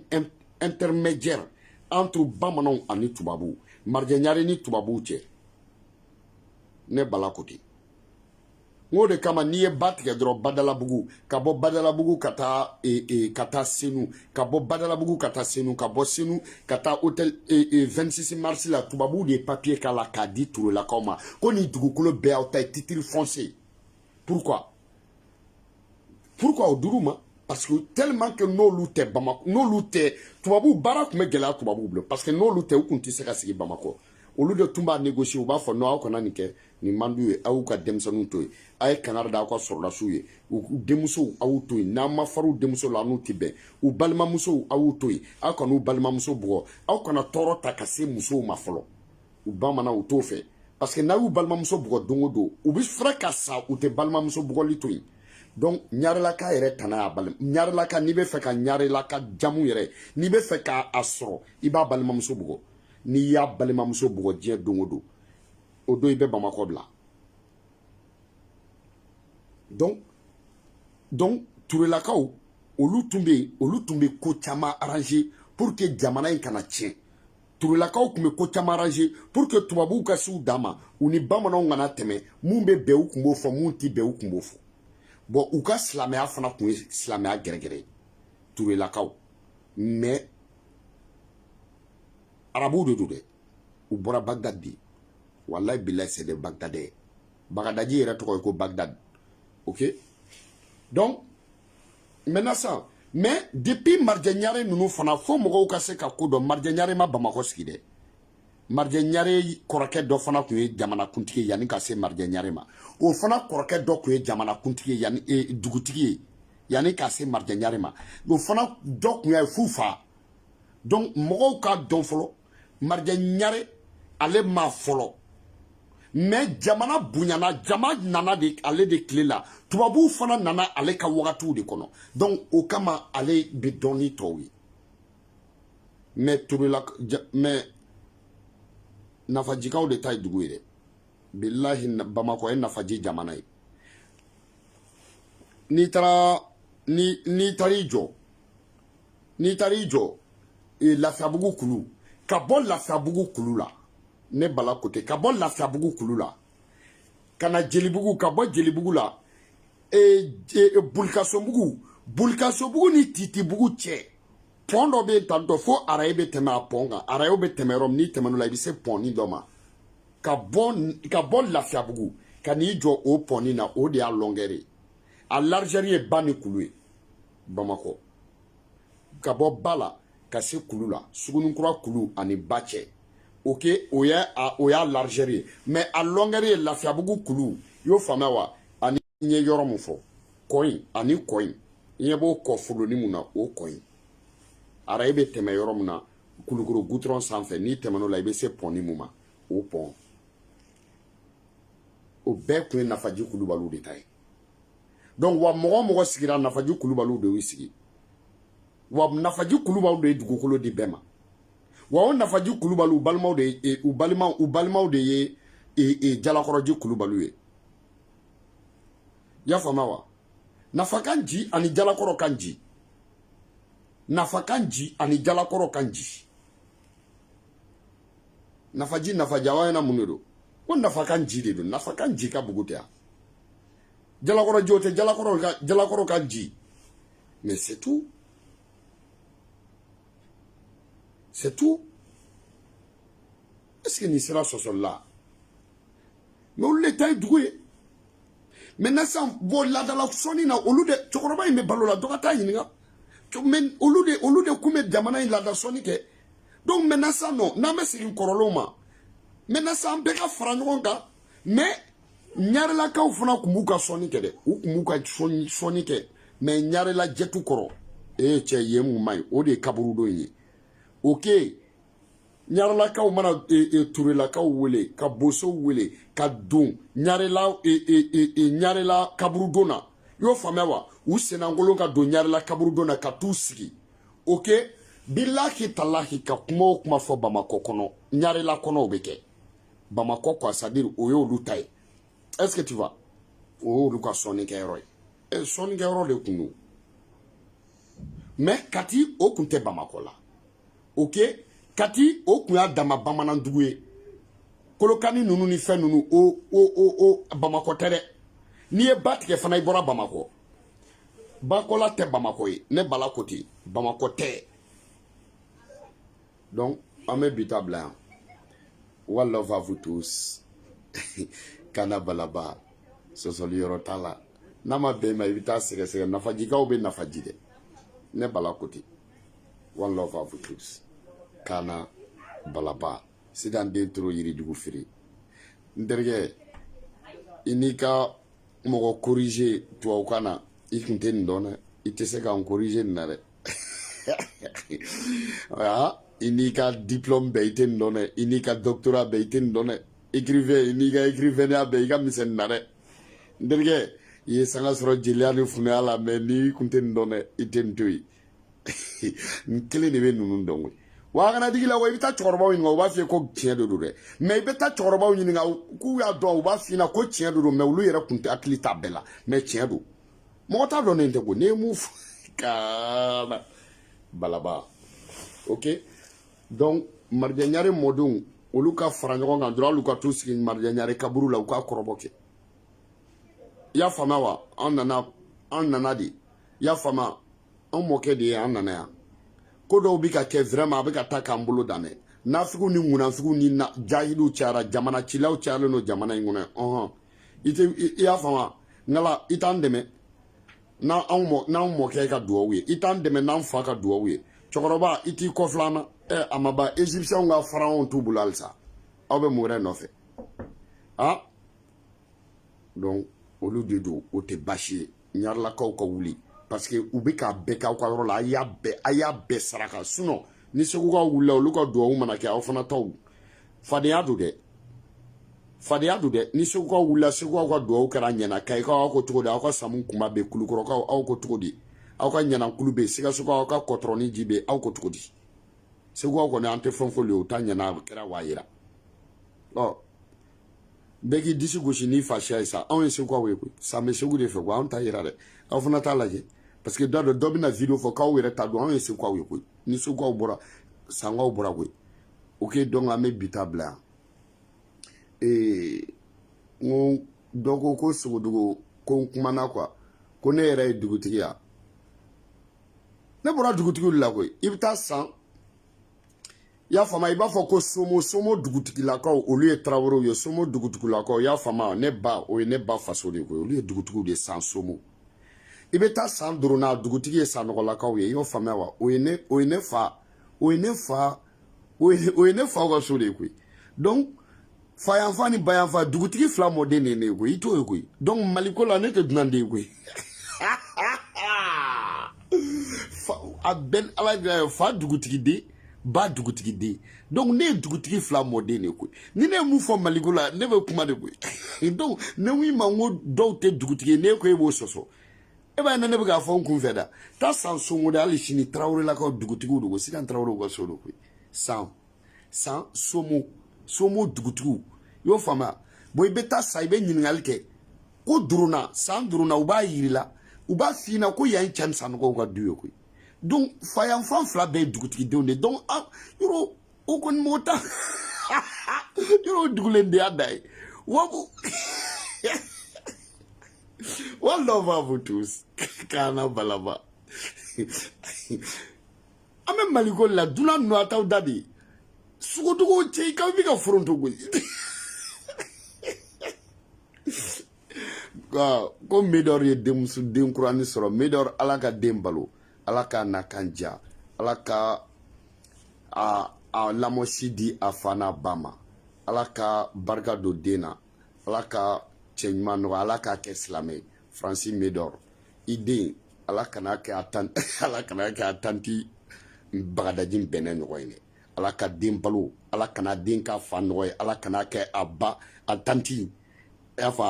intermédiaire entre bamananw ani tubabuw Marjanɲare ni tubabuw cɛ ne bala ko ten n ko de kama n'i ye ba tigɛ dɔrɔn Badalabugu ka bɔ Badalabugu ka taa Senu ka bɔ Badalabugu ka taa Senu ka bɔ Senu ka taa hôtel 26 mars la tubabuw de ye papier k'a la k'a di turulakaw ma ko nin dugukolo bɛɛ y'aw ta ye titre foncier pourquoi o dir'u ma parce que tellement que n'olu tɛ Bamako n'olu tɛ tubabuw baara tun bɛ gɛlɛya tubabuw bolo parce que n'olu tɛ u tun tɛ se ka sigi Bamako olu de tun b'a négocier u b'a fɔ non aw kana nin kɛ nin man d'u ye aw ka denmisɛnninw to yen a ye kangari da aw ka sɔrɔdasiw ye u denmusow aw y'u to yen n'aw ma far'u denmuso la n'u tɛ bɛn u balimamusow aw y'u to yen aw kana u balimamuso bugɔ aw kana tɔɔrɔ ta ka se musow ma fɔlɔ u bamanan u t'o fɛ parce que n'aw y'u balimamuso bugɔ don o don u bɛ fɛrɛ ka sa u tɛ balimamuso bugɔli to yen donc ɲarelaka yɛrɛ tana y'a bali ɲarelaka n'i bɛ fɛ ka ɲarelaka jamu yɛrɛ n'i bɛ fɛ k'a sɔrɔ i b'a balimamuso bugɔ n'i y'a balimamuso bugɔ diɲɛ don o don o don i bɛ Bamako bila donc turelakaw olu tun bɛ ko caman arranger pour que jamana in kana tiɲɛ turelakaw tun bɛ ko caman arranger pour que tubabuw ka s'u dan ma u ni bamananw kana tɛmɛ mun bɛ bɛn u tun b'o fɔ mun tɛ bɛn u tun b'o fɔ bon u ka silamɛya fana tun ye silamɛya gɛrɛgɛrɛ ye turelakaw mais arabuw de don dɛ u bɔra Bagdad de wallahi billahi c'est des Bagdadais Bagadaji yɛrɛ tɔgɔ ye ko Bagdad ok donc maintenant ça mais depuis Marjanɲare ninnu fana fo mɔgɔw ka se ka ko dɔn Marjanɲare ma Bamako sigi dɛ Marjanɲare kɔrɔkɛ dɔ fana tun ye jamanakuntigi ye yanni ka se Marjanɲare ma o fana kɔrɔkɛ dɔ tun ye jamanakuntigi ye yanni dugutigi ye yanni ka se Marjanɲare ma o fana dɔ tun ye f'u fa donc mɔgɔw ka dɔn fɔlɔ Marjanɲare ale ma fɔlɔ mais jamana bonyana jama nana de ale de tile la tubabuw fana nana ale ka wagatiw de kɔnɔ donc o kama ale bɛ dɔn ni tɔw ye mais nafajikaw de ta ye dugu ye dɛ bilahi Bamako ye nafaji jamana ye n'i taar'i jɔ Lafiyabugu kulu ka bɔ Lafiyabugu kulu la ne bala kote ka bɔ Lafiyabugu kulu la ka na Jelibugu ka bɔ Jelibugu la Bulkasobugu ni Titibugu cɛ pont dɔ bɛ yen tantɔ fo araye bɛ tɛmɛ a pont kan araye bɛ tɛmɛ yɔrɔ min n'i tɛmɛn'o la i bɛ se pɔnni dɔ ma ka bɔ Lafiyabugu ka n'i jɔ o pɔnni na o de y'a longueur ye a largeur ye ba ni kulu ye Bamako ka bɔ ba la ka se kulu la Sugunikura kulu ani ba cɛ ok o y'a largeur ye mais a longueur ye Lafiyabugu kulu i y'o faamuya wa ani n ye yɔrɔ mun fɔ kɔ in ani kɔ in i ɲɛ b'o kɔ foloni mun na o kɔ in araye bɛ tɛmɛ yɔrɔ min na Kulukoro goudron sanfɛ n'i tɛmɛn'o la i bɛ se pɔnni mun ma o pɔn o bɛɛ tun ye Nafaji Kulubaliw de ta ye donc wa mɔgɔ o mɔgɔ sigira Nafaji Kulubaliw de y'u sigi wa Nafaji Kulubaliw de ye dugukolo di bɛɛ ma wa o Nafaji Kulubaliw u balimaw de ye Jalakɔrɔji Kulubaliw ye i y'a faamuya wa Nafa kan ji ani Jalakɔrɔ kan ji nafa kanji ani jalakoro kanji nafaji nafajawa na munuro ko nafa kanji de do nafa kanji ka bugutia jalakoro jote jalakoro kanji mais c'est tout est-ce que ni sera sosol là mais on l'état doué maintenant ça bon là dans la soni na olude chokoroba ime balola dokata yininga men olude kume jamana ila da soni ke donc maintenant ça non na me sigi koroloma maintenant ça mbeka farangonga mais nyarela ka ufuna kumuka soni ke de kumuka soni ke mais nyarela jetu koro che yemu mai ode kaburu do yi OK nyarela ka mana turela ka wele ka boso wele ka don nyarela nyarela kaburu dona yo famewa u senangolo ka don nyarela kaburu dona ka tu sigi OK billahi talahi ka kuma fo Bamako kono nyarela kono obeke Bamako kwa sadiri oyo lutai est-ce que tu vas o lu ka soni ka hero soni ka hero le kunu mais kati o kunte Bamako la OK kati o kuya dama bamanan duguye kolokani nunu ni fe nunu o Bamako tere ni e batike fana ibora Bamako bakola te Bamako yi ne bala koti Bamako te donc ame bitabla one love à vous tous kana balaba sosoli yorotala nama be ma ibita sege nafajika obe nafajide ne bala koti one love à vous tous kana balaba sidan dentro yiri dugu firi nderge inika mogo corriger to kana ikunte ndone itese ka corriger nare ah inika diplôme be ite ndone inika doctorat be ite ndone écrivain be iga misen nare nderge ye sanga soro jeliani fune ala me ni kunte ndone ite ntui nkele ne be nunu ndongwe wagana digila wa ibita chorba winga wa fi ko tien do de mais ibita chorba winga ku ya do wa fi na ko tien do mais lu yere kunta aklita bela mais tien do mo ta do ne ndego ne mu ka balaba OK donc marja nyare modun oluka farango nga dura luka tuski marja nyare kaburu la uka koroboke ya fama wa annana di ya fama on moke di annana ya kodo bika ke vraiment bika taka mbulu dane nafiku ni nguna fiku ni na jahilu chara jamana chilau chalo no jamana nguna ite ya fama ngala itandeme na on ke ka duwo wi itandeme na mfa ka duwo wi chokoroba iti koflana amaba egyptien nga pharaon tubulalsa awbe moure no fe donc olu de do o te bashi nyarla ka wuli parce que ubika beka kwa rola aya be saraka suno ni segu ka wula olu ka do mana ke afana taw fadiya do de ni segu ka wula segu ka do kara nyana kai ka ko tugo da ka samun kuma be kulukoro ka aw ko tugo di aw ka nyana kulube siga segu ka kotroni jibe aw ko tugo di segu ko ne ante fonfolio ta nyana kara wayira beki disi goshi ni fashiya isa aw segu ka weku sa me segu de fe ko an ta yira de aw fana ta laje parce que dans le domaine vidéo faut qu'on were ta do an se kwa we ko ni so kwa bora sanga bora we OK donc ame bitabla on dogo ko so dogo ko kumana kwa ko ne era dugutigi ya ne bora dugutigi la ko ibta san ya fama iba fo ko somo dugutigi la ko o lieu traworo yo somo dugutigi la ko ya fama ne ba faso de ko o lieu dugutigi de san somo ibeta san duruna dugutigi san nogola kawe yo famewa oyene fa ga so de kwi donc fa yanfani bayanfa dugutigi fla modene ne kwi ito kwi donc malikola ne te dunande kwi fa aben ala fa dugutigi de ba dugutigi de donc ne dugutigi fla modene kwi ni ne mu fo malikola ne be kuma de kwi donc ne wi mango do te dugutigi ne ko e bo soso eba na ne buga fon kun feda ta san songo da ali shini trawre la ko dugutigu dugo sikan trawre go so do ku san somo dugutigu yo fama boy beta saibe nyingal ke ko duruna san duruna uba yirila uba fina ko yan chan san go ga duyo ku donc fa yan fan fila bɛɛ ye dugutigidenw de donc yɔrɔ o kɔni m'o ta yɔrɔ o dugulen de y'a da ye wabu one love à vous tous kana balaba an bɛ maliko la dunan ninnu a t'aw da de sugudogow cɛ i ka bɛ ka foronto gosi ko Médor ye denmuso den kurani sɔrɔ Médor ala ka den balo ala ka na kan ja ala ka a lamɔsi di a fa n'a ba ma ala ka barika don den na ala ka cɛ ɲuman nɔgɔ ala k'a kɛ silamɛ Francis Médor i den ala kana kɛ a tanti bagadaji bɛnɛ ɲɔgɔn ye ala ka den balo ala kana den ka fa nɔgɔ ye ala kana kɛ a tanti i y'a fɔ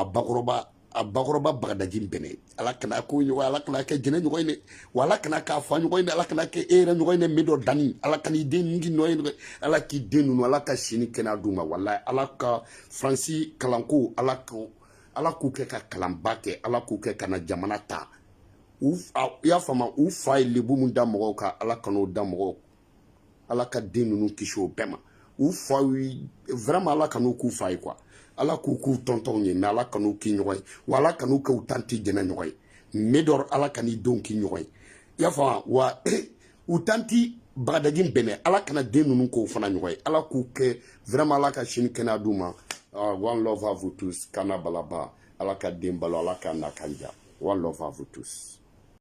a bakɔrɔba bagadaji bɛnɛ ala kana ko ɲɔgɔn ala kana kɛ jɛnɛ ɲɔgɔn ye wa ala kana k'a fa ɲɔgɔn ye ala kana kɛ e yɛrɛ ɲɔgɔn ye Médor danni ala kana i den nigi nɔ ye ala k'i den ninnu ala ka sini kɛnɛya d'u ma walahi ala ka Francis kalanko ala k'u kɛ ka kalanba kɛ ala k'u kɛ ka na jamana ta i y'a faamu u fa ye lebu mun da mɔgɔw kan ala kan'o da mɔgɔw ala ka den ninnu kisi o bɛɛ ma u fa vraiment ala kan'u k'u fa ye quoi ala k'u k'u tɔntɔnw ye mais ala kan'u k'i ɲɔgɔn ye wa ala kan'u k'u tanti jɛnɛ ɲɔgɔn ye Médor ala kan'i denw k'i ɲɔgɔn ye i y'a faamu wa u tanti bagadaji bɛnɛ ala kana den ninnu k'o fana ɲɔgɔn ye ala k'u kɛ vraiment ala ka sini kɛnɛya d'u ma one love à vous tous kana balaba ala ka den balo ala ka na kan ja one love à vous tous